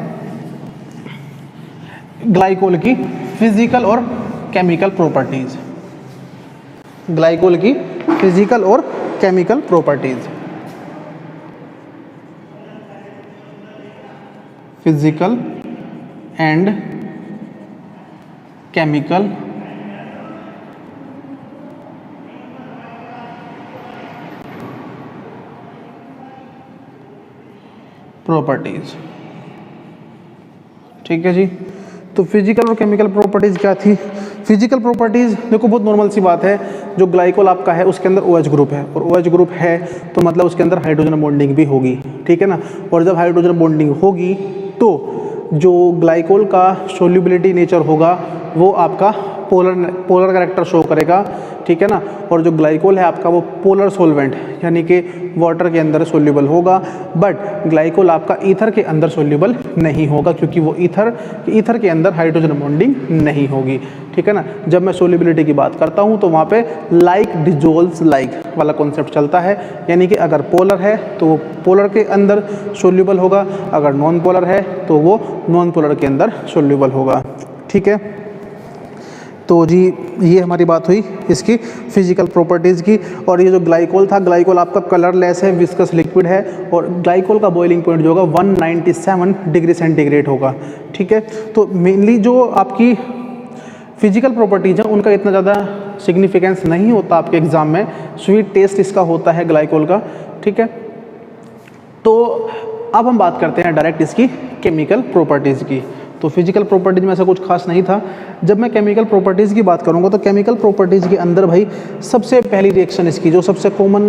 ग्लाइकोल की फिजिकल और केमिकल प्रॉपर्टीज। ग्लाइकोल की फिजिकल और chemical properties. Physical and chemical properties. ठीक है जी, तो फिजिकल और केमिकल प्रॉपर्टीज क्या थी? फिजिकल प्रॉपर्टीज देखो बहुत नॉर्मल सी बात है, जो ग्लाइकोल आपका है उसके अंदर OH ग्रुप है, और OH ग्रुप है तो मतलब उसके अंदर हाइड्रोजन बॉन्डिंग भी होगी। ठीक है ना, और जब हाइड्रोजन बॉन्डिंग होगी तो जो ग्लाइकोल का सोल्यूबिलिटी नेचर होगा वो आपका पोलर कैरेक्टर शो करेगा। ठीक है ना, और जो ग्लाइकोल है आपका वो पोलर सोल्वेंट यानी कि वाटर के अंदर सोल्यूबल होगा, बट ग्लाइकोल आपका ईथर के अंदर सोल्यूबल नहीं होगा, क्योंकि वो ईथर के अंदर हाइड्रोजन बॉन्डिंग नहीं होगी। ठीक है ना, जब मैं सोल्यूबिलिटी की बात करता हूँ तो वहाँ पे लाइक डिजोल्व्स लाइक वाला कॉन्सेप्ट चलता है, यानी कि अगर पोलर है तो वो पोलर के अंदर सोल्यूबल होगा, अगर नॉन पोलर है तो वो नॉन पोलर के अंदर सोल्यूबल होगा। ठीक है, तो जी ये हमारी बात हुई इसकी फिजिकल प्रॉपर्टीज़ की। और ये जो ग्लाइकोल था, ग्लाइकोल आपका कलरलेस है, विस्कस लिक्विड है, और ग्लाइकोल का बॉइलिंग पॉइंट जो होगा 197 डिग्री सेंटीग्रेड होगा। ठीक है, तो मेनली जो आपकी फिजिकल प्रॉपर्टीज़ हैं उनका इतना ज़्यादा सिग्निफिकेंस नहीं होता आपके एग्जाम में, स्वीट टेस्ट इसका होता है ग्लाइकोल का। ठीक है, तो अब हम बात करते हैं डायरेक्ट इसकी केमिकल प्रॉपर्टीज़ की। तो फिजिकल प्रॉपर्टीज़ में ऐसा कुछ खास नहीं था। जब मैं केमिकल प्रॉपर्टीज़ की बात करूँगा तो केमिकल प्रॉपर्टीज़ के अंदर भाई सबसे पहली रिएक्शन इसकी जो सबसे कॉमन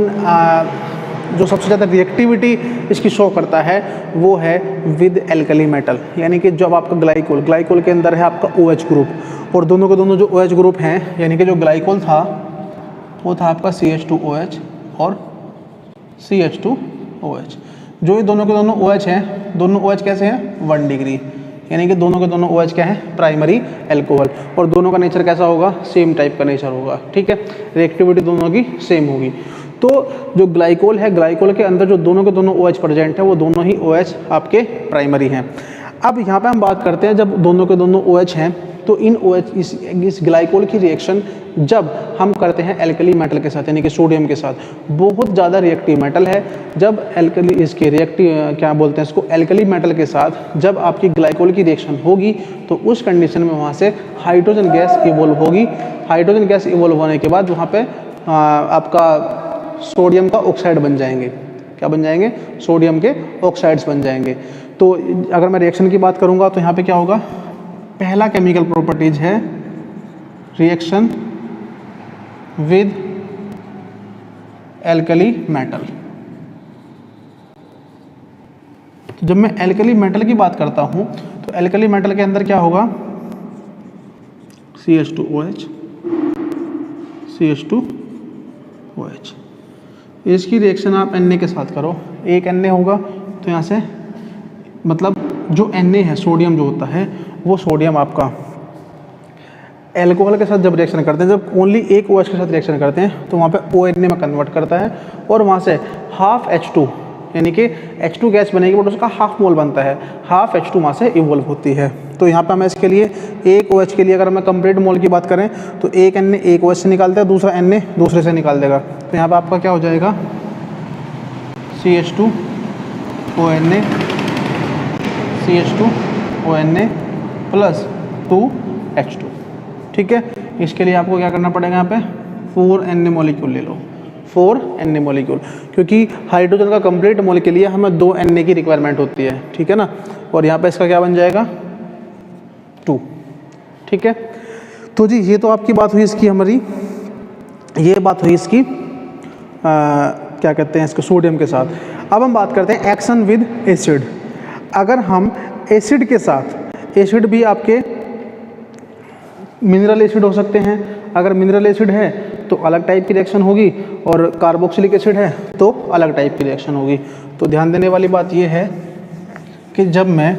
जो सबसे ज़्यादा रिएक्टिविटी इसकी शो करता है वो है विद एल्कली मेटल, यानी कि जब आपका ग्लाइकोल के अंदर है आपका OH ग्रुप, और दोनों के दोनों जो OH ग्रुप हैं, यानी कि जो ग्लाइकोल था वो था आपका CH2OH और CH2OH। जो ये दोनों के दोनों OH हैं, दोनों OH कैसे हैं? 1 डिग्री, यानी कि दोनों के दोनों OH क्या है? प्राइमरी एल्कोहल, और दोनों का नेचर कैसा होगा? सेम टाइप का नेचर होगा। ठीक है, रिएक्टिविटी दोनों की सेम होगी। तो जो ग्लाइकोल है, ग्लाइकोल के अंदर जो दोनों के दोनों OH प्रेजेंट है वो दोनों ही OH आपके प्राइमरी हैं। अब यहाँ पे हम बात करते हैं जब दोनों के दोनों OH हैं तो इन OH इस ग्लाइकोल की रिएक्शन जब हम करते हैं एल्कली मेटल के साथ यानी कि सोडियम के साथ, बहुत ज़्यादा रिएक्टिव मेटल है। जब एल्कली इसके रिएक्टिव क्या बोलते हैं इसको, एल्कली मेटल के साथ जब आपकी ग्लाइकोल की रिएक्शन होगी तो उस कंडीशन में वहाँ से हाइड्रोजन गैस इवोल्व होगी। हाइड्रोजन गैस इवोल्व होने के बाद वहाँ पे आपका सोडियम का ऑक्साइड बन जाएंगे। क्या बन जाएंगे? सोडियम के ऑक्साइड्स बन जाएंगे। तो अगर मैं रिएक्शन की बात करूँगा तो यहाँ पे क्या होगा? पहला केमिकल प्रॉपर्टीज है रिएक्शन विद एल्कली मेटल। तो जब मैं एल्कली मेटल की बात करता हूँ तो एल्कली मेटल के अंदर क्या होगा? CH2OH, CH2OH। इसकी रिएक्शन आप Na के साथ करो, एक Na होगा तो यहाँ से मतलब जो Na है सोडियम जो होता है वो सोडियम आपका एल्कोहल के साथ जब रिएक्शन करते हैं, जब ओनली एक OH के साथ रिएक्शन करते हैं तो वहाँ पे ONA में कन्वर्ट करता है और वहाँ से हाफ H2 यानी कि H2 गैस बनेगी बट उसका हाफ मोल बनता है, हाफ H2 वहाँ से इवोल्व होती है। तो यहाँ पे हमें इसके लिए एक OH के लिए अगर मैं कंप्लीट मोल की बात करें तो एक Na एक OH से निकालता है, दूसरा Na दूसरे से निकाल देगा। तो यहाँ पर आपका क्या हो जाएगा? CH2ONA CH2ONA plus 2H2। ठीक है, इसके लिए आपको क्या करना पड़ेगा? यहाँ पे 4Na मॉलिक्यूल ले लो, 4Na मॉलिक्यूल, क्योंकि हाइड्रोजन का कंप्लीट मोल के लिए हमें 2 Na की रिक्वायरमेंट होती है। ठीक है ना, और यहाँ पे इसका क्या बन जाएगा? 2। ठीक है, तो जी ये तो आपकी बात हुई इसकी, हमारी ये बात हुई इसकी क्या कहते हैं इसको, सोडियम के साथ। अब हम बात करते हैं एक्शन विद एसिड। अगर हम एसिड के साथ, एसिड भी आपके मिनरल एसिड हो सकते हैं, अगर मिनरल एसिड है तो अलग टाइप की रिएक्शन होगी, और कार्बोक्सिलिक एसिड है तो अलग टाइप की रिएक्शन होगी। तो ध्यान देने वाली बात यह है कि जब मैं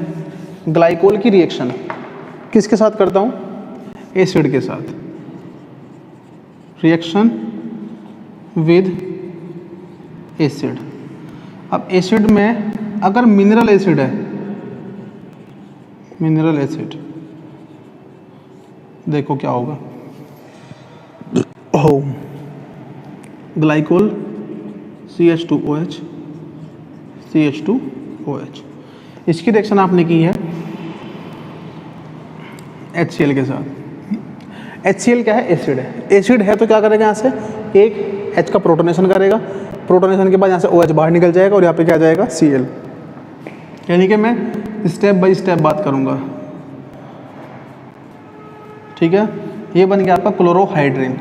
ग्लाइकोल की रिएक्शन किसके साथ करता हूँ, एसिड के साथ, रिएक्शन विद एसिड। अब एसिड में अगर मिनरल एसिड है, मिनरल एसिड, देखो क्या होगा, ग्लाइकोल CH2OH CH2OH, इसकी रिएक्शन आपने की है HCl के साथ। HCl क्या है, एसिड है। एसिड है तो क्या करेगा, यहाँ से एक H का प्रोटोनेशन करेगा, प्रोटोनेशन के बाद यहाँ से OH बाहर निकल जाएगा और यहाँ पे क्या आ जाएगा, Cl। यानी कि मैं स्टेप बाय स्टेप बात करूँगा, ठीक है। ये बन गया आपका क्लोरोहाइड्रिन।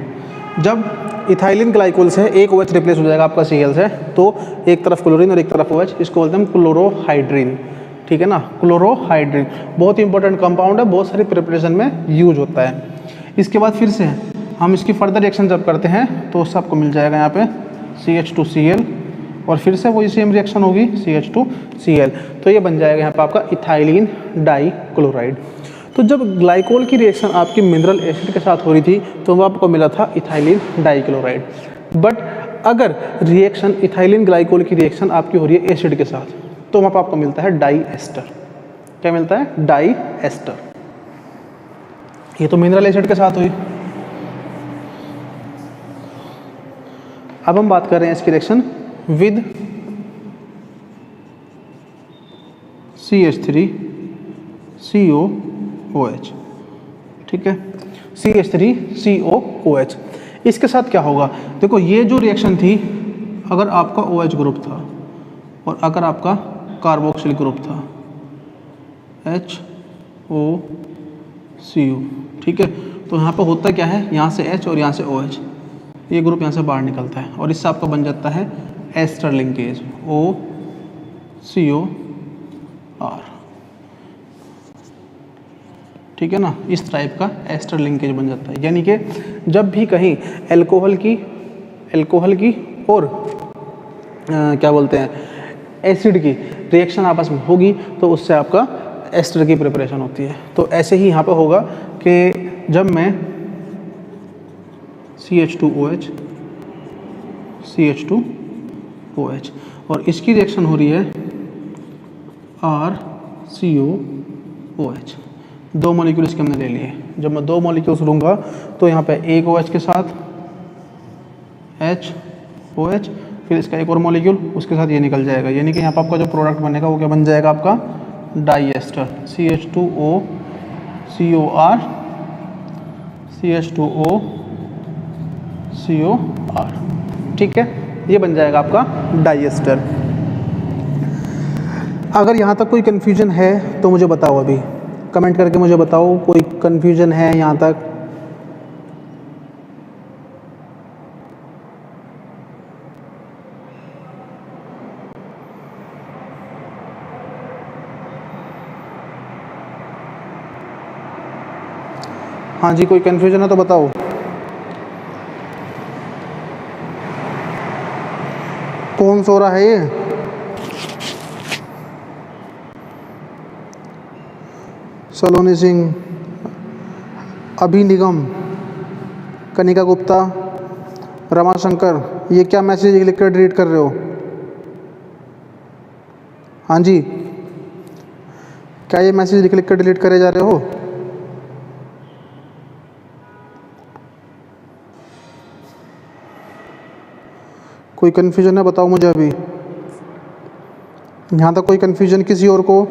जब इथाइलिन ग्लाइकोल से एक OH रिप्लेस हो जाएगा आपका Cl से, तो एक तरफ क्लोरीन और एक तरफ OH, इसको बोलते हैं क्लोरोहाइड्रिन, ठीक है ना। क्लोरोहाइड्रिन बहुत इंपॉर्टेंट कंपाउंड है, बहुत सारी प्रिपरेशन में यूज होता है। इसके बाद फिर से हम इसकी फर्दर रिएक्शन जब करते हैं तो उससे आपको मिल जाएगा यहाँ पे CH2Cl, और फिर से वही सेम रिएक्शन होगी CH2Cl, तो ये बन जाएगा यहाँ पे आपका इथाइलिन डाइक्लोराइड। तो जब ग्लाइकोल की रिएक्शन आपकी मिनरल एसिड के साथ हो रही थी तो वो आपको मिला था इथाइलिन डाइक्लोराइड। बट अगर रिएक्शन इथाइलिन ग्लाइकोल की रिएक्शन आपकी हो रही है एसिड के साथ, तो वहाँ पर आपको मिलता है डाई एस्टर। क्या मिलता है, डाई एस्टर। ये तो मिनरल एसिड के साथ हुई। अब हम बात कर रहे हैं इसकी रिएक्शन विद CH3COOH, ठीक है, CH3COOH। इसके साथ क्या होगा, देखो ये जो रिएक्शन थी, अगर आपका OH ग्रुप था और अगर आपका कार्बोक्सिल ग्रुप था HOCO, ठीक है, तो यहाँ पर होता क्या है, यहाँ से H और यहाँ से OH, ये ग्रुप यहाँ से बाहर निकलता है और इससे आपका बन जाता है एस्टर लिंकेज OCOR, ठीक है ना। इस टाइप का एस्टर लिंकेज बन जाता है। यानी कि जब भी कहीं एल्कोहल की और क्या बोलते हैं, एसिड की रिएक्शन आपस में होगी तो उससे आपका एस्टर की प्रिपरेशन होती है। तो ऐसे ही यहाँ पे होगा कि जब मैं CH2OH और इसकी रिएक्शन हो रही है RCOOH, दो मॉलिक्यूल इसके हमने ले लिए। जब मैं दो मॉलिक्यूल्स लूँगा तो यहाँ पे एक OH के साथ HOH, फिर इसका एक और मॉलिक्यूल उसके साथ ये निकल जाएगा। यानी कि यहाँ पर आपका जो प्रोडक्ट बनेगा वो क्या बन जाएगा, आपका die ester CH2O COR CH2O COR, ठीक है, ये बन जाएगा आपका डाई एस्टर। अगर यहाँ तक कोई कन्फ्यूजन है तो मुझे बताओ, अभी कमेंट करके मुझे बताओ कोई कन्फ्यूजन है यहाँ तक। हाँ जी, कोई कन्फ्यूजन है तो बताओ। कौन सो रहा है ये? सलोनी सिंह, अभी निगम, कनिका गुप्ता, रमाशंकर, ये क्या मैसेज लिख कर डिलीट कर रहे हो? हाँ जी, क्या ये मैसेज लिख कर डिलीट करे जा रहे हो? कोई कन्फ्यूजन है बताओ मुझे अभी। यहाँ तक कोई कन्फ्यूजन किसी और को?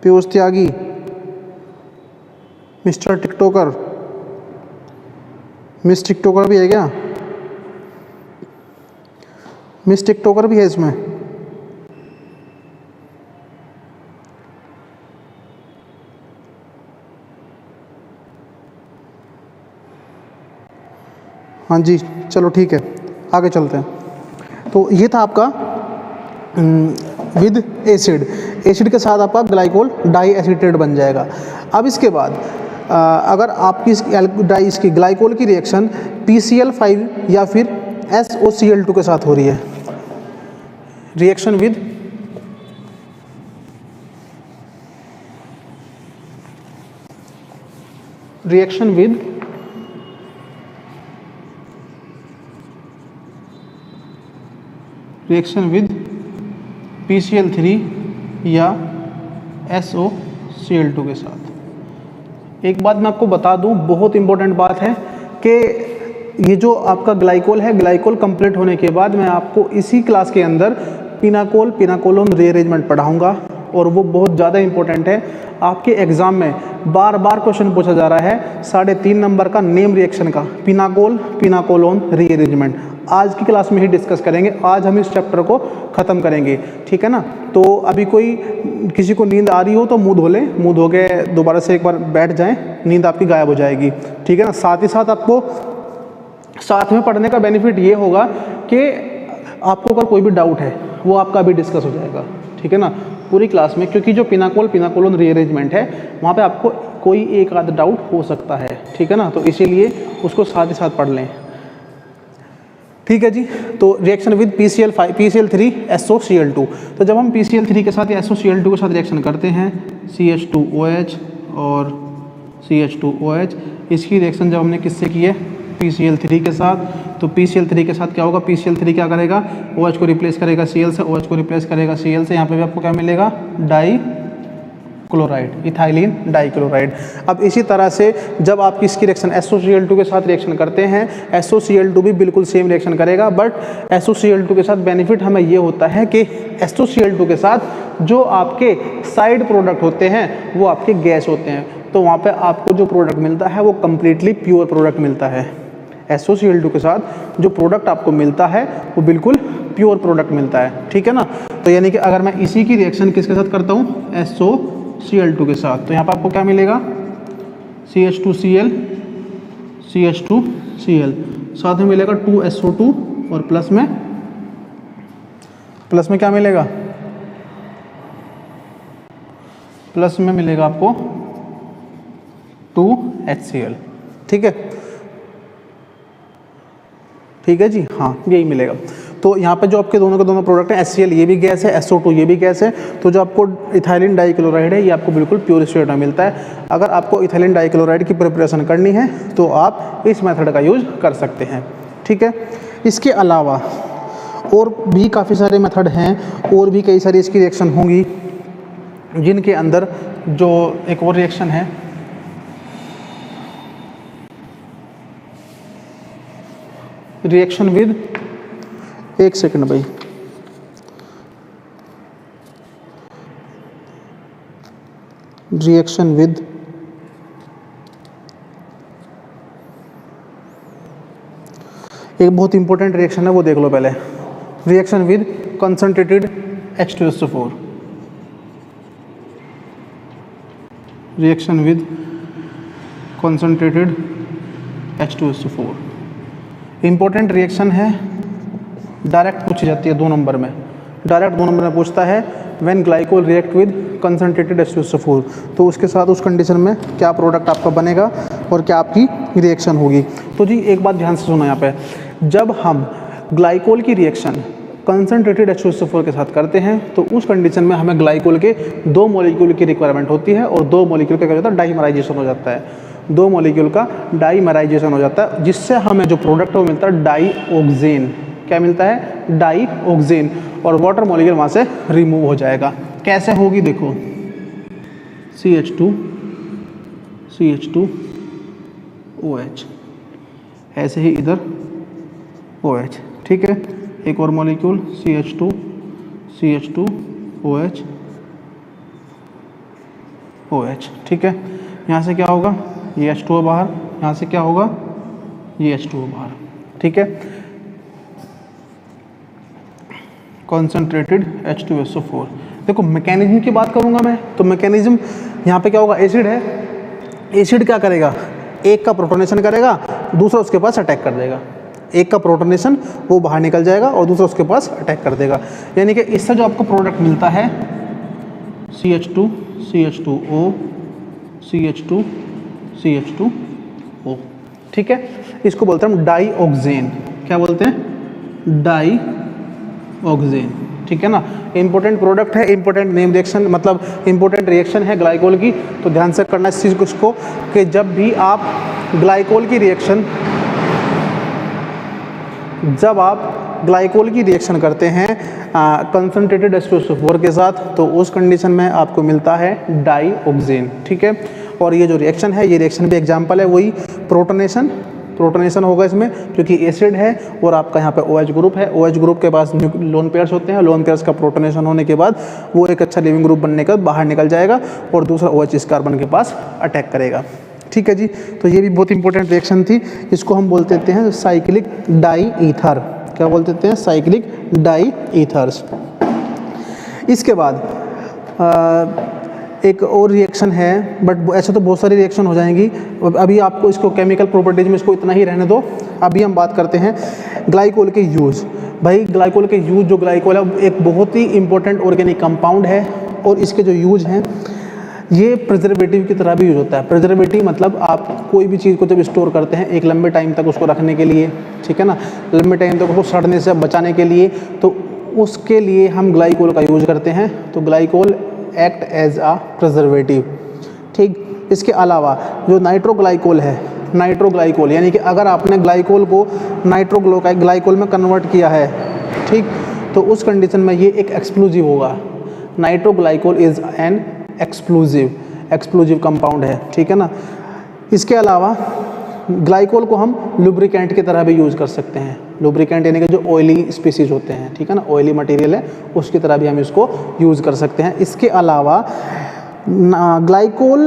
पीयूष त्यागी, मिस्टर टिकटॉकर, मिस टिकटॉकर भी है क्या? मिस टिकटॉकर भी है इसमें? हाँ जी, चलो ठीक है, आगे चलते हैं। तो ये था आपका विद एसिड के साथ आपका ग्लाइकोल डाई एसिटेट बन जाएगा। अब इसके बाद अगर आपकी इसकी ग्लाइकोल की रिएक्शन PCl5 या फिर SOCl2 के साथ हो रही है, रिएक्शन विद PCl3 या SOCl2 के साथ। एक बात मैं आपको बता दूं, बहुत इंपॉर्टेंट बात है कि ये जो आपका ग्लाइकोल है, ग्लाइकोल कंप्लीट होने के बाद मैं आपको इसी क्लास के अंदर पिनाकोलोन रीअरेंजमेंट पढ़ाऊंगा और वो बहुत ज़्यादा इंपॉर्टेंट है। आपके एग्जाम में बार बार क्वेश्चन पूछा जा रहा है 3.5 नंबर का नेम रिएक्शन का, पिनाकोलोन रीअरेंजमेंट। आज की क्लास में ही डिस्कस करेंगे, आज हम इस चैप्टर को ख़त्म करेंगे, ठीक है ना। तो अभी किसी को नींद आ रही हो तो मुंह धो लें, मुंह धो के दोबारा से एक बार बैठ जाएं, नींद आपकी गायब हो जाएगी, ठीक है ना। साथ ही साथ आपको साथ में पढ़ने का बेनिफिट ये होगा कि आपको अगर कोई भी डाउट है वो आपका अभी डिस्कस हो जाएगा, ठीक है ना, पूरी क्लास में। क्योंकि जो पिनाकोलोन रीअरेंजमेंट है वहाँ पे आपको कोई एक आध डाउट हो सकता है, ठीक है ना, तो इसीलिए उसको साथ ही साथ पढ़ लें, ठीक है जी। तो रिएक्शन विद PCl3 SOCl2। तो जब हम PCl3 के साथ या SOCl2 के साथ रिएक्शन करते हैं, CH2OH और CH2OH, इसकी रिएक्शन जब हमने किससे की है, PCl3 के साथ, तो PCl3 के साथ क्या होगा, PCl3 क्या करेगा, OH को रिप्लेस करेगा Cl से, OH को रिप्लेस करेगा Cl से, यहाँ पे भी आपको क्या मिलेगा, डाई क्लोराइड, इथाइलिन डाइक्लोराइड। अब इसी तरह से जब आप इसकी रिएक्शन SOCl2 के साथ रिएक्शन करते हैं, SOCl2 भी बिल्कुल सेम रिएक्शन करेगा, बट SOCl2 के साथ बेनिफिट हमें ये होता है कि SOCl2 के साथ जो आपके साइड प्रोडक्ट होते हैं वो आपके गैस होते हैं, तो वहाँ पे आपको जो प्रोडक्ट मिलता है वो कम्प्लीटली प्योर प्रोडक्ट मिलता है। SOCl2 के साथ जो प्रोडक्ट आपको मिलता है वो बिल्कुल प्योर प्रोडक्ट मिलता है, ठीक है ना। तो यानी कि अगर मैं इसी की रिएक्शन किसके साथ करता हूँ, SOCl2 के साथ, तो यहाँ पर आपको क्या मिलेगा, CH2Cl, CH2Cl, साथ में मिलेगा 2SO2 और प्लस में क्या मिलेगा, प्लस में मिलेगा आपको 2HCl, ठीक है जी, हाँ यही मिलेगा। तो यहाँ पे जो आपके दोनों के दोनों प्रोडक्ट हैं, HCl ये भी गैस है, SO2 ये भी गैस है, तो जो आपको इथाइलिन डाइक्लोराइड है ये आपको बिल्कुल प्योर स्टेट में मिलता है। अगर आपको इथाइलिन डाइक्लोराइड की प्रिपरेशन करनी है तो आप इस मेथड का यूज कर सकते हैं, ठीक है। इसके अलावा और भी काफ़ी सारे मेथड हैं, और भी कई सारी इसकी रिएक्शन होंगी, जिनके अंदर जो एक और रिएक्शन है रिएक्शन विद, एक सेकंड भाई, रिएक्शन विद एक बहुत इंपॉर्टेंट रिएक्शन है, वो देख लो पहले। Reaction with concentrated H2SO4, reaction with concentrated H2SO4 important reaction है, डायरेक्ट पूछी जाती है 2 नंबर में, डायरेक्ट 2 नंबर में पूछता है when glycol react with concentrated H2SO4, तो उसके साथ उस कंडीशन में क्या प्रोडक्ट आपका बनेगा और क्या आपकी रिएक्शन होगी। तो जी एक बात ध्यान से सुनो, यहाँ पे जब हम ग्लाइकोल की रिएक्शन कंसंट्रेटेड H2SO4 के साथ करते हैं तो उस कंडीशन में हमें ग्लाइकोल के 2 मॉलिक्यूल की रिक्वायरमेंट होती है, और 2 मॉलिक्यूल का क्या होता है, डाइमराइजेशन हो जाता है, 2 मॉलिक्यूल का डाइमराइजेशन हो जाता है, जिससे हमें जो प्रोडक्ट है वो मिलता है डाइऑक्सेन। क्या मिलता है, डाइऑक्सेन, और वाटर मॉलिक्यूल वहाँ से रिमूव हो जाएगा। कैसे होगी देखो, CH2OH, ऐसे ही इधर OH, ठीक है। एक और मॉलिक्यूल CH2OH, ठीक है। यहाँ से क्या होगा, ये H2O बाहर, यहाँ से क्या होगा, ये H2O बाहर, ठीक है। Concentrated H2SO4। देखो मैकेनिज्म की बात करूँगा मैं, तो मैकेनिज्म यहाँ पे क्या होगा, एसिड है, एसिड क्या करेगा, एक का प्रोटोनेशन करेगा, दूसरा उसके पास अटैक कर देगा, एक का प्रोटोनेशन वो बाहर निकल जाएगा और दूसरा उसके पास अटैक कर देगा। यानी कि इससे जो आपको प्रोडक्ट मिलता है CH2, CH2O, CH2, CH2O, ठीक है। इसको बोलते हैं हम डाईऑक्सेन। क्या बोलते हैं? डाईऑक्सेन, ठीक है ना। इंपॉर्टेंट प्रोडक्ट है, इंपॉर्टेंट नेम रिएक्शन मतलब इंपॉर्टेंट रिएक्शन है ग्लाइकोल की। तो ध्यान से करना इस चीज़ को कि जब भी आप ग्लाइकोल की रिएक्शन करते हैं कंसंट्रेटेड H2SO4 के साथ, तो उस कंडीशन में आपको मिलता है डाईऑक्सेन, ठीक है। और ये जो रिएक्शन है, ये रिएक्शन भी एग्जांपल है वही प्रोटोनेशन होगा इसमें, क्योंकि एसिड है और आपका यहाँ पे OH ग्रुप है। OH ग्रुप के पास लोन पेयर्स होते हैं। लोन पेयर्स का प्रोटोनेशन होने के बाद वो एक अच्छा लिविंग ग्रुप बनने के बाद बाहर निकल जाएगा और दूसरा OH इस कार्बन के पास अटैक करेगा, ठीक है जी। तो ये भी बहुत इंपॉर्टेंट रिएक्शन थी। इसको हम बोलते हैं साइक्लिक डाई ईथर। क्या बोलते हैं? Cyclic di ethers. इसके बाद एक और रिएक्शन है, बट ऐसे तो बहुत सारी रिएक्शन हो जाएंगी। अभी आपको इसको केमिकल प्रॉपर्टीज में इसको इतना ही रहने दो। अभी हम बात करते हैं ग्लाइकोल के यूज़। भाई ग्लाइकोल के यूज़, जो ग्लाइकोल है एक बहुत ही इंपॉर्टेंट ऑर्गेनिक कंपाउंड है और इसके जो यूज़ हैं ये प्रिजर्वेटिव की तरह भी यूज होता है। प्रिजर्वेटिव मतलब आप कोई भी चीज़ को जब स्टोर करते हैं एक लंबे टाइम तक उसको रखने के लिए, ठीक है ना, लंबे टाइम तक उसको सड़ने से बचाने के लिए, तो उसके लिए हम ग्लाइकोल का यूज करते हैं। तो ग्लाइकोल एक्ट एज आ प्रिजर्वेटिव, ठीक। इसके अलावा जो नाइट्रोग्लाइकोल है, नाइट्रोग्लाइकोल यानी कि अगर आपने ग्लाइकोल को नाइट्रोग्लाइकोल में कन्वर्ट किया है, ठीक, तो उस कंडीशन में ये एक एक्सप्लोजिव होगा। नाइट्रोग्लाइकोल इज एन एक्सप्लोजिव कंपाउंड है, ठीक है ना। इसके अलावा ग्लाइकोल को हम लुब्रिकेंट की तरह भी यूज़ कर सकते हैं। लुब्रिकेंट यानी कि जो ऑयली स्पीसीज होते हैं, ठीक है ना, ऑयली मटेरियल है, उसकी तरह भी हम इसको यूज़ कर सकते हैं। इसके अलावा glycol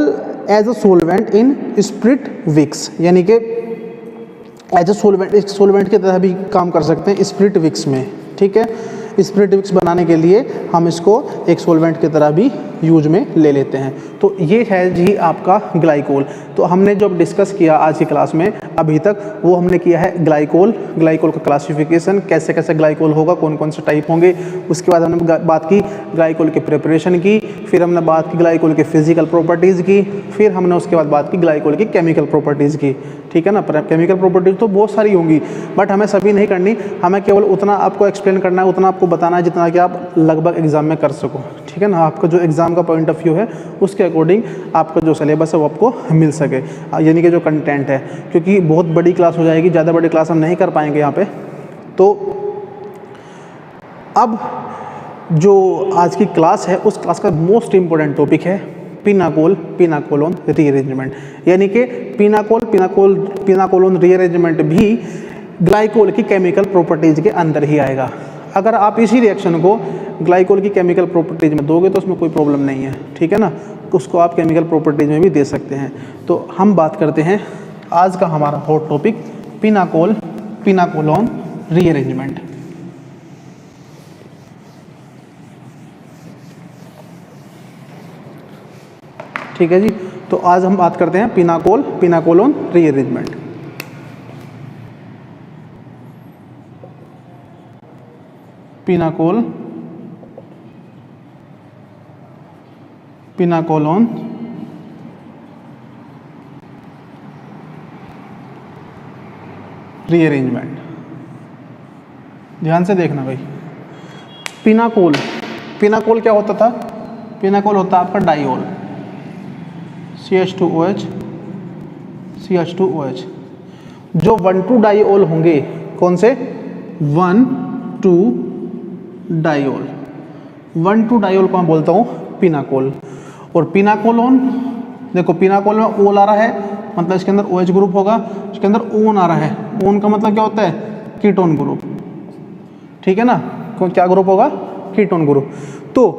as a solvent in spirit wicks, यानी कि एज अ सोलवेंट की तरह भी काम कर सकते हैं स्प्रिट विक्स में, ठीक है। स्प्रिट विक्स बनाने के लिए हम इसको एक सोलवेंट की तरह भी यूज में ले लेते हैं। तो ये है जी आपका ग्लाइकोल। तो हमने जो डिस्कस किया आज की क्लास में अभी तक, वो हमने किया है ग्लाइकोल का क्लासिफिकेशन, कैसे कैसे ग्लाइकोल होगा, कौन कौन से टाइप होंगे। उसके बाद हमने बात की ग्लाइकोल की प्रिपरेशन की, फिर हमने बात की ग्लाइकोल की फिजिकल प्रॉपर्टीज़ की, फिर हमने उसके बाद बात की ग्लाइकोल की केमिकल प्रॉपर्टीज़ की, ठीक है ना। केमिकल प्रॉपर्टीज़ तो बहुत सारी होंगी, बट हमें सभी नहीं करनी, हमें केवल उतना आपको एक्सप्लेन करना है, उतना आपको बताना है जितना कि आप लगभग एग्जाम में कर सको, ठीक है ना। आपका जो एग्ज़ाम का पॉइंट ऑफ व्यू है उसके अकॉर्डिंग आपका जो सिलेबस है वो आपको मिल सके, यानी कि जो कंटेंट है, क्योंकि बहुत बड़ी क्लास हो जाएगी, ज़्यादा बड़ी क्लास हम नहीं कर पाएंगे यहाँ पे। तो अब जो आज की क्लास है उस क्लास का मोस्ट इम्पोर्टेंट टॉपिक है पिनाकोलोन रीअरेंजमेंट, यानी कि पिनाकोलोन रीअरेंजमेंट भी ग्लाइकोल की केमिकल प्रॉपर्टीज़ के अंदर ही आएगा। अगर आप इसी रिएक्शन को ग्लाइकोल की केमिकल प्रॉपर्टीज़ में दोगे तो उसमें कोई प्रॉब्लम नहीं है, ठीक है ना, उसको आप केमिकल प्रॉपर्टीज़ में भी दे सकते हैं। तो हम बात करते हैं आज का हमारा हॉट टॉपिक पिनाकोलोन रीअरेंजमेंट। ठीक है जी। तो आज हम बात करते हैं पिनाकोलोन रीअरेंजमेंट। पिनाकोलोन रीअरेंजमेंट। ध्यान से देखना भाई। पिनाकोल क्या होता था? पिनाकोल होता आपका डाइओल, CH2OH CH2OH। जो 1,2 डाइओल होंगे, कौन से? 1,2 डाइओल, 1,2 डाइओल को मैं बोलता हूँ पिनाकोल। और पिनाकोलोन, देखो पिनाकोल में ओल आ रहा है, मतलब इसके अंदर OH ग्रुप होगा, इसके अंदर ओन आ रहा है, ओन का मतलब क्या होता है? कीटोन ग्रुप, ठीक है ना। क्या ग्रुप होगा? Ketone group. तो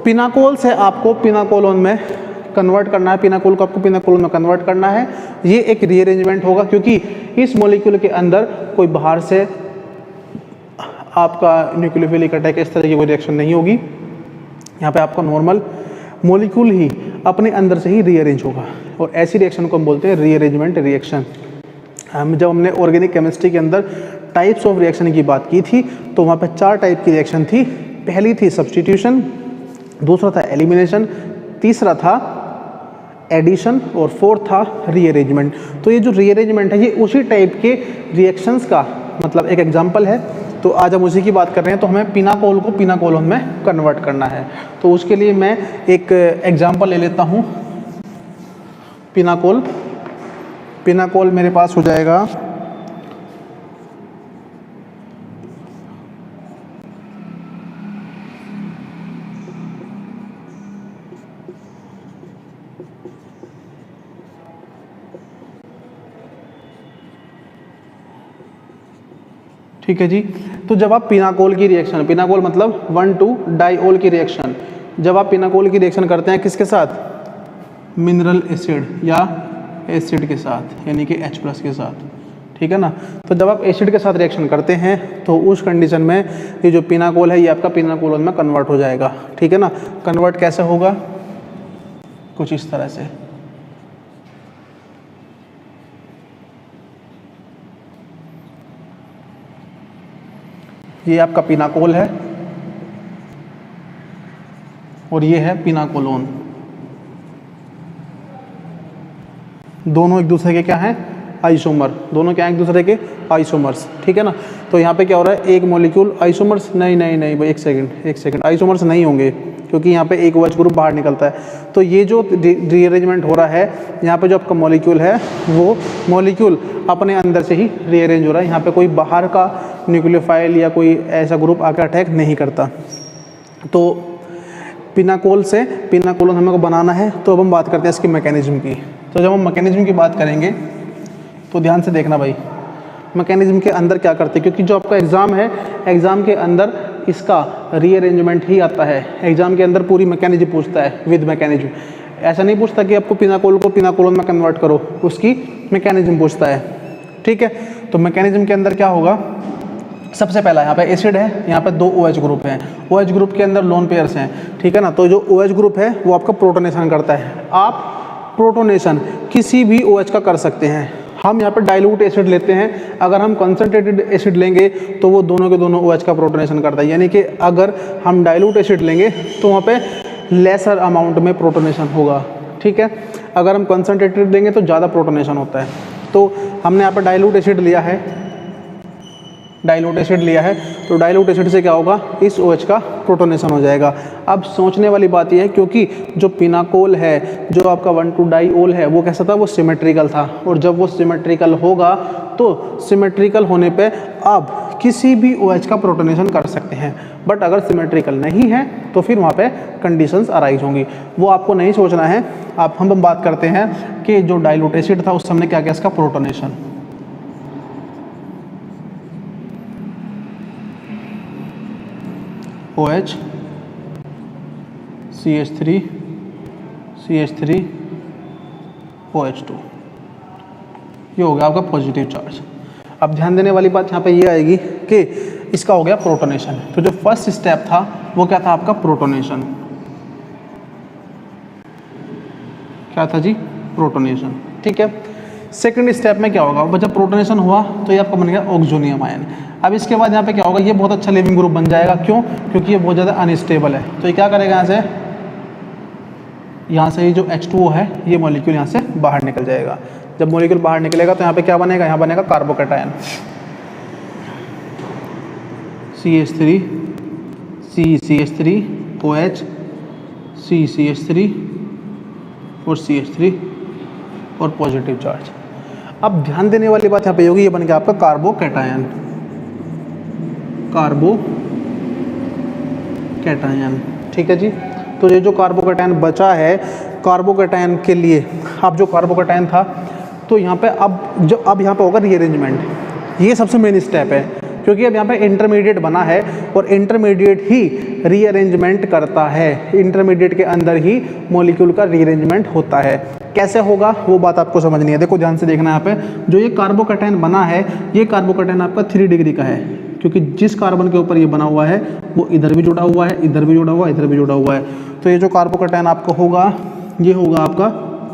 पिनाकोल से आपको पिनाकोलोन में कन्वर्ट करना है, पिनाकोल को आपको पिनाकोलोन में कन्वर्ट करना है। ये एक रीअरेंजमेंट होगा, क्योंकि इस मॉलिक्यूल के अंदर कोई बाहर से आपका न्यूक्लियोफिलिक अटैक इस तरह की कोई रिएक्शन नहीं होगी। यहाँ पे आपका नॉर्मल मॉलिक्यूल ही अपने अंदर से ही रीअरेंज होगा, और ऐसी रिएक्शन को हम बोलते हैं रीअरेंजमेंट रिएक्शन। जब हमने ऑर्गेनिक केमिस्ट्री के अंदर टाइप्स ऑफ रिएक्शन की बात की थी, तो वहाँ पे 4 टाइप की रिएक्शन थी। पहली थी सब्स्टिट्यूशन, दूसरा था एलिमिनेशन, तीसरा था एडिशन और फोर्थ था रीअरेंजमेंट। तो ये जो रीअरेंजमेंट है ये उसी टाइप के रिएक्शंस का मतलब एक एग्जांपल है। तो आज हम उसी की बात कर रहे हैं। तो हमें पिनाकोल को पिनाकोलोन में कन्वर्ट करना है। तो उसके लिए मैं एक एग्जांपल ले लेता हूँ। पिनाकोल, पिनाकोल मेरे पास हो जाएगा ठीक है जी। तो जब आप पिनाकोल की रिएक्शन, पिनाकोल मतलब 1,2 डाइओल की रिएक्शन, जब आप पिनाकोल की रिएक्शन करते हैं किसके साथ, मिनरल एसिड या एसिड के साथ, यानी कि H+ के साथ, ठीक है ना। तो जब आप एसिड के साथ रिएक्शन करते हैं तो उस कंडीशन में ये जो पिनाकोल है ये आपका पिनाकोलोन में कन्वर्ट हो जाएगा, ठीक है ना। कन्वर्ट कैसे होगा, कुछ इस तरह से। ये आपका पिनाकोल है और ये है पिनाकोलोन। दोनों एक दूसरे के क्या हैं, आइसोमर। दोनों क्या हैं, एक दूसरे के आइसोमर्स, ठीक है ना। तो यहाँ पे क्या हो रहा है, एक मॉलिक्यूल आइसोमर्स, नहीं भाई एक सेकंड, आइसोमर्स नहीं होंगे क्योंकि यहाँ पे एक OH ग्रुप बाहर निकलता है। तो ये जो रीअरेंजमेंट हो रहा है यहाँ पे जो आपका मॉलिक्यूल है वो मॉलिक्यूल अपने अंदर से ही रीअरेंज हो रहा है। यहाँ पे कोई बाहर का न्यूक्लियोफाइल या कोई ऐसा ग्रुप आकर अटैक नहीं करता। तो पिनाकोल से पिनाकोलोन हमें को बनाना है। तो अब हम बात करते हैं इसकी मैकेनिज्म की। तो जब हम मैकेनिज्म की बात करेंगे तो ध्यान से देखना भाई, मैकेनिज्म के अंदर क्या करते हैं, क्योंकि जो आपका एग्ज़ाम है, एग्ज़ाम के अंदर इसका रीअरेंजमेंट ही आता है। एग्ज़ाम के अंदर पूरी मैकेनिज्म पूछता है विद मैकेनिज्म। ऐसा नहीं पूछता कि आपको पिनाकोल को पिनाकोलोन में कन्वर्ट करो, उसकी मैकेनिज्म पूछता है, ठीक है। तो मैकेनिज्म के अंदर क्या होगा, सबसे पहला यहाँ पे एसिड है, यहाँ पे 2 OH ग्रुप हैं, OH ग्रुप के अंदर लोन पेयर्स हैं, ठीक है ना। तो जो OH ग्रुप है वो आपका प्रोटोनेशन करता है। आप प्रोटोनेशन किसी भी OH का कर सकते हैं। हम यहाँ पे डाइल्यूट एसिड लेते हैं, अगर हम कंसनट्रेटेड एसिड लेंगे तो वो दोनों के दोनों OH का प्रोटोनेशन करता है। यानी कि अगर हम डाइल्यूट एसिड लेंगे तो वहाँ पे लेसर अमाउंट में प्रोटोनेशन होगा, ठीक है। अगर हम कंसनट्रेटेड लेंगे तो ज़्यादा प्रोटोनेशन होता है। तो हमने यहाँ पर डाइल्यूट एसिड लिया है, डाइल्यूट एसिड लिया है, तो डाइल्यूट एसिड से क्या होगा, इस OH का प्रोटोनेशन हो जाएगा। अब सोचने वाली बात यह है, क्योंकि जो पिनाकोल है, जो आपका 1,2 डाइओल है, वो कैसा था, वो सिमेट्रिकल था। और जब वो सिमेट्रिकल होगा तो सिमेट्रिकल होने पे आप किसी भी OH का प्रोटोनेशन कर सकते हैं। बट अगर सिमेट्रिकल नहीं है तो फिर वहाँ पे कंडीशंस अराइज होंगी, वो आपको नहीं सोचना है। हम बात करते हैं कि जो डाइल्यूट एसिड था उस समय क्या क्या इसका protonation, OH CH3 CH3 OH2, ये हो गया आपका पॉजिटिव चार्ज। अब ध्यान देने वाली बात यहाँ पे ये आएगी कि इसका हो गया प्रोटोनेशन। तो जो फर्स्ट स्टेप था वो क्या था आपका, प्रोटोनेशन। क्या था जी, प्रोटोनेशन, ठीक है। सेकंड स्टेप में क्या होगा, जब प्रोटोनेशन हुआ तो ये आपका बन गया ऑक्सोनियम आयन। अब इसके बाद यहाँ पे क्या होगा, ये बहुत अच्छा लिविंग ग्रुप बन जाएगा। क्यों, क्योंकि ये बहुत ज़्यादा अनस्टेबल है। तो ये क्या करेगा, यहाँ से ये जो H2O है ये मॉलिक्यूल यहाँ से बाहर निकल जाएगा। जब मॉलिक्यूल बाहर निकलेगा तो यहाँ पे क्या बनेगा, यहाँ बनेगा carbocation CH3 CH3 OH CH3 और CH3 और पॉजिटिव चार्ज। अब ध्यान देने वाली बात यहाँ पे होगी, ये बन गया आपका कार्बोकैटायन, कार्बोकैटायन, ठीक है जी। तो ये जो कार्बोकैटायन बचा है, कार्बोकैटायन के लिए अब जो कार्बोकैटायन था तो यहाँ पे अब यहाँ पे होगा रीअरेंजमेंट। ये सबसे मेन स्टेप है, क्योंकि अब यहाँ पे इंटरमीडिएट बना है और इंटरमीडिएट ही रीअरेंजमेंट करता है। इंटरमीडिएट के अंदर ही मॉलिक्यूल का रीअरेंजमेंट होता है। कैसे होगा वो बात आपको समझनी है। देखो ध्यान से देखना, यहाँ पे जो ये कार्बोकैटायन बना है, ये कार्बोकैटायन आपका 3 डिग्री का है, क्योंकि जिस कार्बन के ऊपर ये बना हुआ है वो इधर भी जुड़ा हुआ है, इधर भी जुड़ा हुआ है, इधर भी जुड़ा हुआ है। तो ये जो कार्बोकैटायन आपका होगा, ये होगा आपका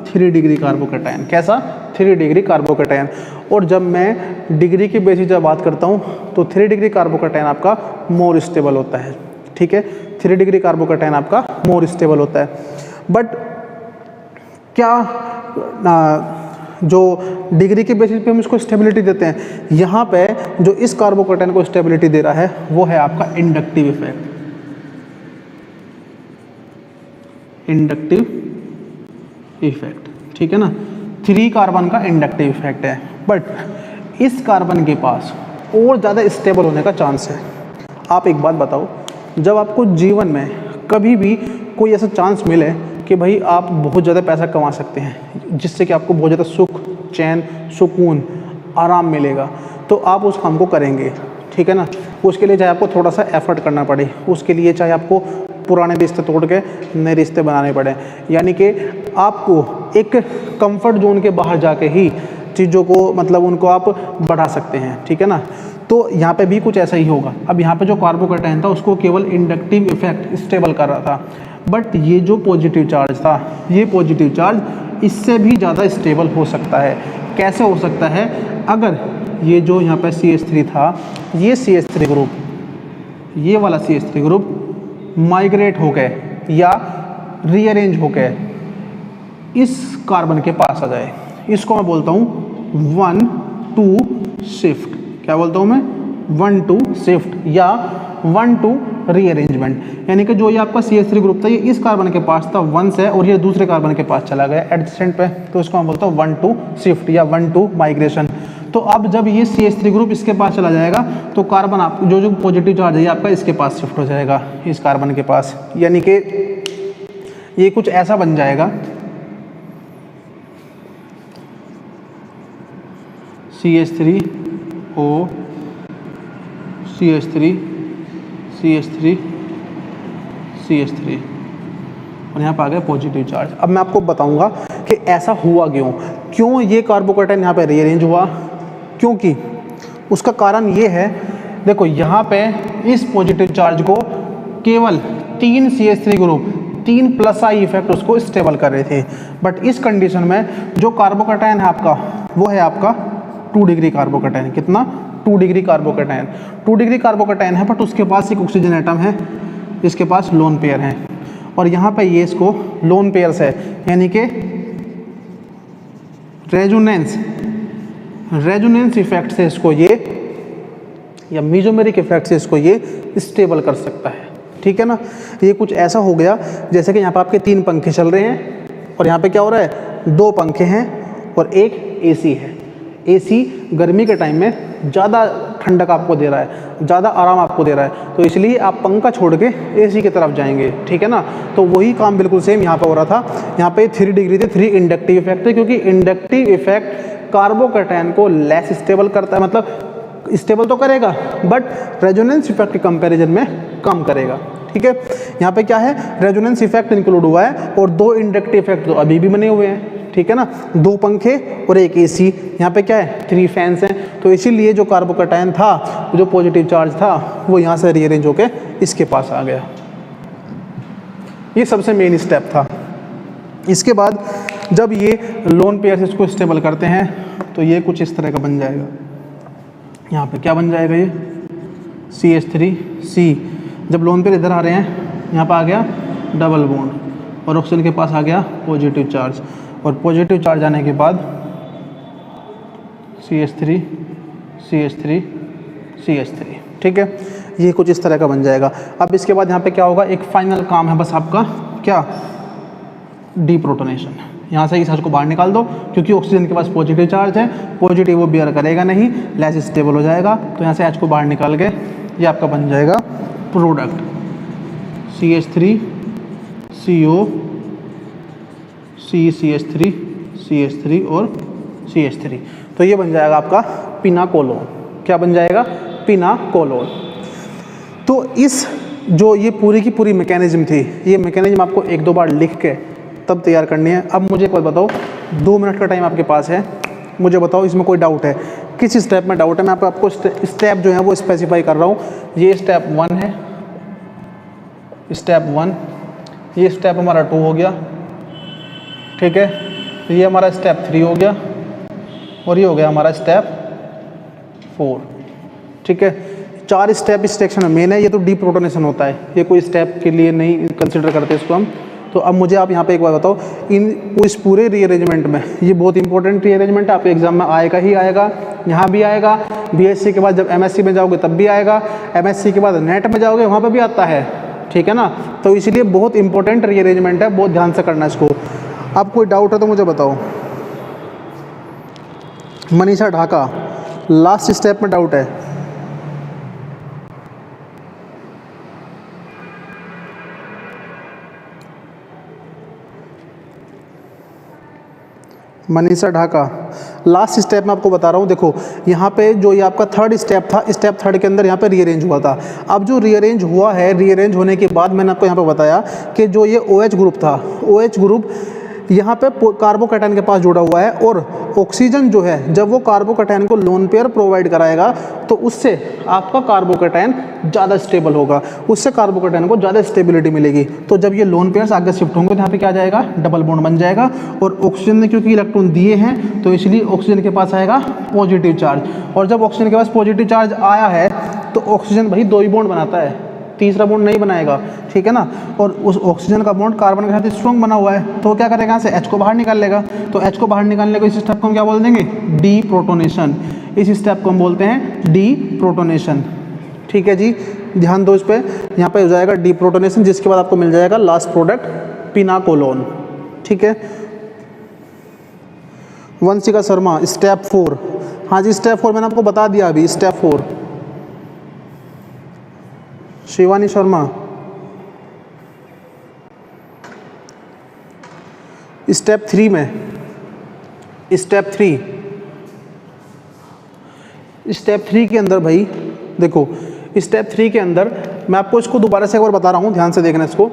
3 डिग्री कार्बोकैटायन। कैसा, 3 डिग्री कार्बोकैटायन। और जब मैं डिग्री की बेसिस जब बात करता हूँ तो 3 डिग्री कार्बोकैटायन आपका मोर स्टेबल होता है, ठीक है। 3 डिग्री कार्बोकैटायन आपका मोर स्टेबल होता है। बट क्या जो डिग्री के बेसिस पे हम इसको स्टेबिलिटी देते हैं, यहाँ पे जो इस कार्बोकैटायन को स्टेबिलिटी दे रहा है वो है आपका इंडक्टिव इफेक्ट, इंडक्टिव इफेक्ट, ठीक है ना। 3 कार्बन का इंडक्टिव इफेक्ट है, बट इस कार्बन के पास और ज़्यादा स्टेबल होने का चांस है। आप एक बात बताओ, जब आपको जीवन में कभी भी कोई ऐसा चांस मिले कि भाई आप बहुत ज़्यादा पैसा कमा सकते हैं, जिससे कि आपको बहुत ज़्यादा सुख, चैन, सुकून, आराम मिलेगा, तो आप उस काम को करेंगे, ठीक है ना। उसके लिए चाहे आपको थोड़ा सा एफर्ट करना पड़े, उसके लिए चाहे आपको पुराने रिश्ते तोड़ के नए रिश्ते बनाने पड़े, यानी कि आपको एक कंफर्ट जोन के बाहर जाके ही चीज़ों को मतलब उनको आप बढ़ा सकते हैं, ठीक है ना। तो यहाँ पे भी कुछ ऐसा ही होगा। अब यहाँ पे जो कार्बोकैटायन था उसको केवल इंडक्टिव इफेक्ट स्टेबल कर रहा था, बट ये जो पॉजिटिव चार्ज था, ये पॉजिटिव चार्ज इससे भी ज़्यादा स्टेबल हो सकता है। कैसे हो सकता है? अगर ये जो यहाँ पे CH3 था, ये CH3 ग्रुप, ये वाला CH3 ग्रुप माइग्रेट हो गए या रीअरेंज हो गए इस कार्बन के पास आ जाए, इसको मैं बोलता हूँ 1-2 शिफ्ट। क्या बोलता हूँ मैं? 1-2 शिफ्ट या 1-2 रीअरेंजमेंट। यानी कि जो ये आपका CH3 ग्रुप था, ये इस कार्बन के पास था 1 से, और ये दूसरे कार्बन के पास चला गया एडजेसेंट पे, तो इसको मैं बोलता हूँ 1-2 शिफ्ट या 1-2 माइग्रेशन। तो अब जब ये CH3 ग्रुप इसके पास चला जाएगा तो कार्बन आप जो पॉजिटिव चार्ज है ये आपका इसके पास शिफ्ट हो जाएगा, इस कार्बन के पास, यानी कि ये कुछ ऐसा बन जाएगा CH3O CH3 CH3 CH3 और यहाँ पर आ गया पॉजिटिव चार्ज। अब मैं आपको बताऊंगा कि ऐसा हुआ क्यों ये कार्बोकैटायन यहाँ पे रीअरेंज हुआ, क्योंकि उसका कारण ये है, देखो यहाँ पे इस पॉजिटिव चार्ज को केवल 3 CH3 ग्रुप 3+I इफेक्ट उसको स्टेबल कर रहे थे, बट इस कंडीशन में जो कार्बोकैटायन है आपका वो है आपका 2 डिग्री कार्बोकैटायन। कितना? 2 डिग्री कार्बोकैटायन। 2 डिग्री कार्बोकैटायन है, बट उसके पास एक ऑक्सीजन एटम है, इसके पास लोन पेयर है, और यहाँ पे ये इसको लोन पेयर्स है, यानी कि रेजोनेंस इफेक्ट से इसको ये या मीजोमेरिक इफेक्ट से इसको ये स्टेबल कर सकता है, ठीक है ना। ये कुछ ऐसा हो गया जैसे कि यहाँ पे आपके 3 पंखे चल रहे हैं और यहाँ पे क्या हो रहा है, 2 पंखे हैं और एक AC है। AC गर्मी के टाइम में ज़्यादा ठंडक आपको दे रहा है, ज़्यादा आराम आपको दे रहा है, तो इसलिए आप पंखा छोड़ के AC की तरफ जाएंगे, ठीक है ना। तो वही काम बिल्कुल सेम यहाँ पे हो रहा था। यहाँ पे 3 डिग्री थे, 3 इंडक्टिव इफेक्ट थे, क्योंकि इंडक्टिव इफेक्ट कार्बोकैटायन को लेस स्टेबल करता है, मतलब स्टेबल तो करेगा बट रेजोनेंस इफेक्ट के कंपैरिजन में कम करेगा, ठीक है। यहाँ पे क्या है, रेजोनेंस इफेक्ट इंक्लूड हुआ है और 2 इंडक्टिव इफेक्ट तो अभी भी बने हुए हैं, ठीक है ना। 2 पंखे और एक AC, यहाँ पे क्या है 3 फैंस हैं, तो इसीलिए जो कार्बोकैटायन था, जो पॉजिटिव चार्ज था, वो यहाँ से रीअरेंज होके इसके पास आ गया। ये सबसे मेन स्टेप था। इसके बाद जब ये लोन पेयर से इसको स्टेबल करते हैं तो ये कुछ इस तरह का बन जाएगा। यहाँ पे क्या बन जाएगा, ये CH3C, जब लोन पेयर इधर आ रहे हैं, यहाँ पर आ गया डबल बॉन्ड और ऑक्सीजन के पास आ गया पॉजिटिव चार्ज, और पॉजिटिव चार्ज आने के बाद CH3 CH3 CH3, ठीक है। ये कुछ इस तरह का बन जाएगा। अब इसके बाद यहाँ पे क्या होगा, एक फाइनल काम है बस आपका, क्या, डीप्रोटोनेशन। यहाँ से इस H को बाहर निकाल दो, क्योंकि ऑक्सीजन के पास पॉजिटिव चार्ज है, पॉजिटिव वो बियर करेगा नहीं, लेस स्टेबल हो जाएगा, तो यहाँ से H को बाहर निकाल के ये आपका बन जाएगा product CH3 CO CH3 CH3 और CH3। तो ये बन जाएगा आपका पिनाकोलोन। क्या बन जाएगा? पिनाकोलोन। तो इस जो ये पूरी की पूरी मैकेनिज्म थी, ये मैकेनिज्म आपको 1-2 बार लिख के तब तैयार करनी है। अब मुझे एक बात बताओ, 2 मिनट का टाइम आपके पास है, मुझे बताओ इसमें कोई डाउट है, किस स्टेप में डाउट है? मैं आपको स्टेप जो है वो स्पेसिफाई कर रहा हूँ। ये स्टेप 1 है, स्टेप 1, ये स्टेप हमारा 2 हो गया, ठीक है, ये हमारा स्टेप 3 हो गया, और ये हो गया हमारा स्टेप 4, ठीक है। 4 स्टेप इस सेक्शन में मेन है। ये तो डीप्रोटोनेशन होता है, ये कोई स्टेप के लिए नहीं कंसिडर करते इसको हम। तो अब मुझे आप यहाँ पे एक बार बताओ, इस पूरे रीअरेंजमेंट में, ये बहुत इंपॉर्टेंट रीअरेंजमेंट है, आपके एग्जाम में आएगा ही आएगा, यहाँ भी आएगा, बीएससी के बाद जब एमएससी में जाओगे तब भी आएगा, एमएससी के बाद नेट में जाओगे वहाँ पर भी आता है, ठीक है ना। तो इसलिए बहुत इंपॉर्टेंट रीअरेंजमेंट है, बहुत ध्यान से करना इसको। अब कोई डाउट है तो मुझे बताओ। मनीषा ढाका, लास्ट स्टेप में डाउट है। मनीषा ढाका, लास्ट स्टेप में आपको बता रहा हूँ। देखो यहाँ पे जो ये आपका थर्ड स्टेप था, स्टेप थर्ड के अंदर यहाँ पे रीअरेंज हुआ था। अब जो रीअरेंज हुआ है, रीअरेंज होने के बाद मैंने आपको यहाँ पे बताया कि जो ये OH ग्रुप था, OH ग्रुप यहाँ पे कार्बोकैटायन के पास जुड़ा हुआ है, और ऑक्सीजन जो है जब वो कार्बोकैटायन को लोन पेयर प्रोवाइड कराएगा तो उससे आपका कार्बोकैटायन ज़्यादा स्टेबल होगा, उससे कार्बोकैटायन को ज़्यादा स्टेबिलिटी मिलेगी। तो जब ये लोन पेयर्स आगे शिफ्ट होंगे तो यहाँ पे क्या आ जाएगा, डबल बॉन्ड बन जाएगा, और ऑक्सीजन ने क्योंकि इलेक्ट्रॉन दिए हैं तो इसलिए ऑक्सीजन के पास आएगा पॉजिटिव चार्ज, और जब ऑक्सीजन के पास पॉजिटिव चार्ज आया है तो ऑक्सीजन भाई 2 ही बॉन्ड बनाता है, तीसरा बॉन्ड नहीं बनाएगा, ठीक है ना। और उस ऑक्सीजन का बॉन्ड कार्बन के साथ स्ट्रॉन्ग बना हुआ है, तो क्या करेगा, यहाँ से H को बाहर निकाल लेगा। तो H को बाहर निकालने को इस स्टेप को हम क्या बोल देंगे, डी प्रोटोनेशन। इस स्टेप को हम बोलते हैं डी प्रोटोनेशन, ठीक है जी, ध्यान दो इस पर। यहाँ पे हो जाएगा डी प्रोटोनेशन, जिसके बाद आपको मिल जाएगा लास्ट प्रोडक्ट पिनाकोलोन, ठीक है। वंशिका शर्मा, स्टेप 4, हाँ जी स्टेप 4 मैंने आपको बता दिया अभी, स्टेप 4। शिवानी शर्मा, स्टेप 3 में, स्टेप 3 के अंदर भाई देखो, स्टेप 3 के अंदर मैं आपको इसको दोबारा से एक बार बता रहा हूँ, ध्यान से देखना इसको।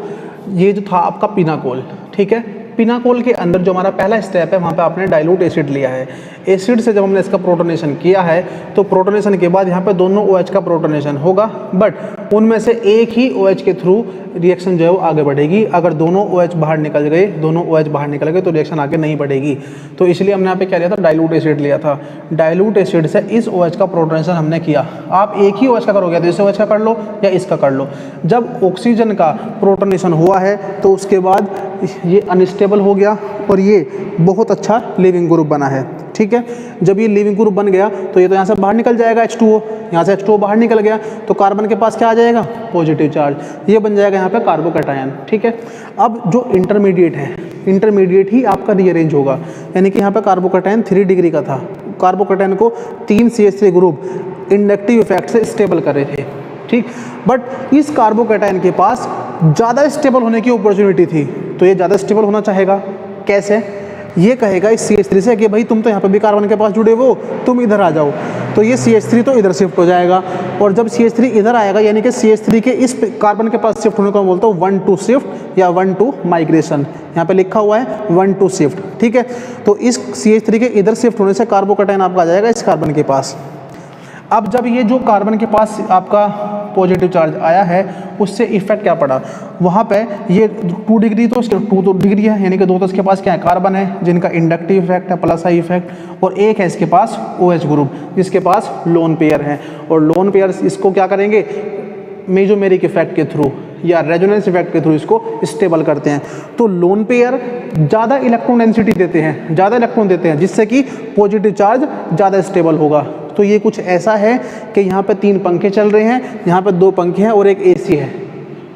ये जो था आपका पिनाकोल, ठीक है, पिनाकोल के अंदर जो हमारा पहला स्टेप है वहाँ पे आपने डाइल्यूट एसिड लिया है। एसिड से जब हमने इसका प्रोटोनेशन किया है तो प्रोटोनेशन के बाद यहाँ पे दोनों OH का प्रोटोनेशन होगा, बट उनमें से एक ही OH के थ्रू रिएक्शन जो है वो आगे बढ़ेगी। अगर दोनों OH बाहर निकल गए, दोनों OH बाहर निकल गए तो रिएक्शन आगे नहीं बढ़ेगी। तो इसलिए हमने यहाँ पे क्या लिया था, डाइल्यूट एसिड लिया था। डाइल्यूट एसिड से इस OH का प्रोटोनेशन हमने किया। आप एक ही OH का करोगे तो इस OH का कर लो या इसका कर लो। जब ऑक्सीजन का प्रोटोनेशन हुआ है तो उसके बाद ये अनस्टेबल हो गया और ये बहुत अच्छा लिविंग ग्रुप बना है, ठीक है। जब ये लिविंग ग्रुप बन गया तो ये तो यहाँ से बाहर निकल जाएगा H2O, यहाँ से H2O बाहर निकल गया तो कार्बन के पास क्या आ जाएगा, पॉजिटिव चार्ज, ये बन जाएगा यहाँ पे कार्बोकैटायन, ठीक है। अब जो इंटरमीडिएट है, इंटरमीडिएट ही आपका रीअरेंज होगा, यानी कि यहाँ पे कार्बोकैटायन 3 डिग्री का था, कार्बोकैटायन को 3 CH3 ग्रुप इंडक्टिव इफेक्ट से स्टेबल कर रहे थे, ठीक। बट इस कार्बोकैटायन के पास ज़्यादा स्टेबल होने की अपॉर्चुनिटी थी, तो ये ज़्यादा स्टेबल होना चाहेगा। कैसे, ये कहेगा इस CH3 से कि भाई तुम तो यहाँ पे भी कार्बन के पास जुड़े हो, तुम इधर आ जाओ, तो ये CH3 तो इधर शिफ्ट हो जाएगा, और जब CH3 इधर आएगा यानी कि CH3 के इस कार्बन के पास शिफ्ट होने को बोलता हूँ 1-2 शिफ्ट या 1-2 माइग्रेशन, यहाँ पे लिखा हुआ है 1-2 शिफ्ट, ठीक है। तो इस CH3 के इधर शिफ्ट होने से कार्बोकैटायन आपका आ जाएगा इस कार्बन के पास। अब जब ये जो कार्बन के पास आपका पॉजिटिव चार्ज आया है उससे इफेक्ट क्या पड़ा, वहाँ पे ये 2 डिग्री तो 2 डिग्री है, यानी कि 2 तो इसके पास क्या है, कार्बन है जिनका इंडक्टिव इफेक्ट है प्लस आई इफेक्ट, और एक है इसके पास OH ग्रुप जिसके पास लोन पेयर है, और लोन पेयर इसको क्या करेंगे, मेसोमेरिक इफेक्ट के थ्रू या रेजोनेंस इफेक्ट के थ्रू इसको स्टेबल करते हैं। तो लोन पेयर ज़्यादा इलेक्ट्रॉन डेंसिटी देते हैं, ज़्यादा इलेक्ट्रॉन देते हैं, जिससे कि पॉजिटिव चार्ज ज़्यादा स्टेबल होगा। तो ये कुछ ऐसा है कि यहाँ पे 3 पंखे चल रहे हैं, यहाँ पे 2 पंखे हैं और एक AC है,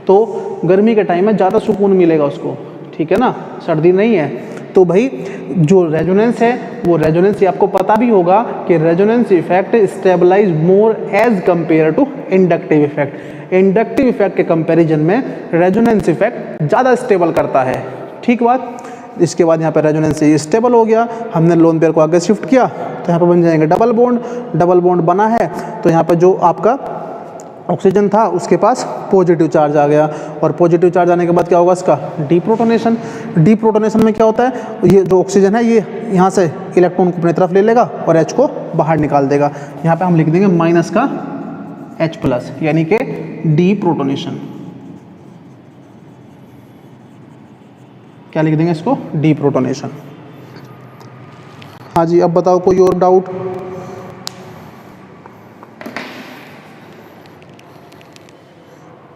तो गर्मी के टाइम में ज़्यादा सुकून मिलेगा उसको, ठीक है ना, सर्दी नहीं है। तो भाई जो रेजोनेंस है वो रेजोनेंस आपको पता भी होगा कि resonance effect stabilize more as compare to inductive effect. Inductive effect के कंपैरिजन में रेजोनेंस इफेक्ट ज़्यादा स्टेबल करता है, ठीक बात। इसके बाद यहाँ पे रेजोनेंस स्टेबल हो गया, हमने लोन पेयर को आगे शिफ्ट किया तो यहाँ पे बन जाएंगे डबल बॉन्ड, डबल बॉन्ड बना है तो यहाँ पे जो आपका ऑक्सीजन था उसके पास पॉजिटिव चार्ज आ गया, और पॉजिटिव चार्ज आने के बाद क्या होगा इसका, डीप्रोटोनेशन। डीप्रोटोनेशन में क्या होता है, ये जो ऑक्सीजन है ये यहाँ से इलेक्ट्रॉन को अपनी तरफ ले लेगा और H को बाहर निकाल देगा। यहाँ पे हम लिख देंगे माइनस का H+, यानी कि डीप्रोटोनेशन। क्या लिख देंगे इसको, डीप्रोटोनेशन। हाँ जी, अब बताओ कोई और डाउट।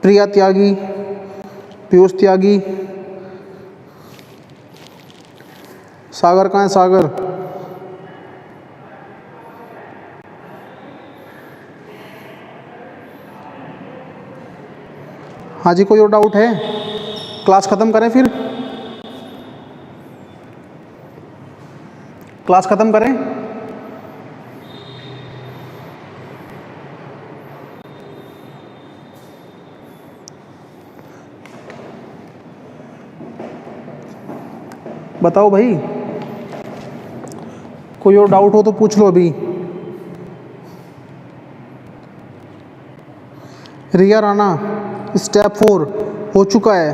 प्रिया त्यागी, पीयूष त्यागी, सागर कहाँ है सागर? हाँ जी, कोई और डाउट है? क्लास ख़त्म करें फिर? क्लास ख़त्म करें? बताओ भाई, कोई और डाउट हो तो पूछ लो अभी। रिया राणा, स्टेप 4 हो चुका है।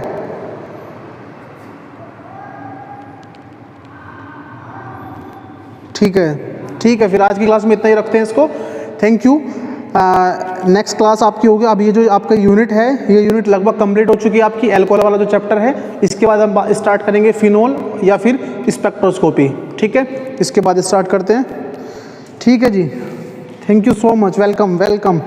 ठीक है, ठीक है, फिर आज की क्लास में इतना ही रखते हैं इसको। Thank you. नेक्स्ट क्लास आपकी होगी। अब ये जो आपका यूनिट है, ये यूनिट लगभग कंप्लीट हो चुकी है आपकी। एल्कोहल वाला जो चैप्टर है, इसके बाद हम स्टार्ट करेंगे फिनोल या फिर स्पेक्ट्रोस्कोपी। ठीक है, इसके बाद स्टार्ट करते हैं। ठीक है जी, thank you so much, welcome welcome.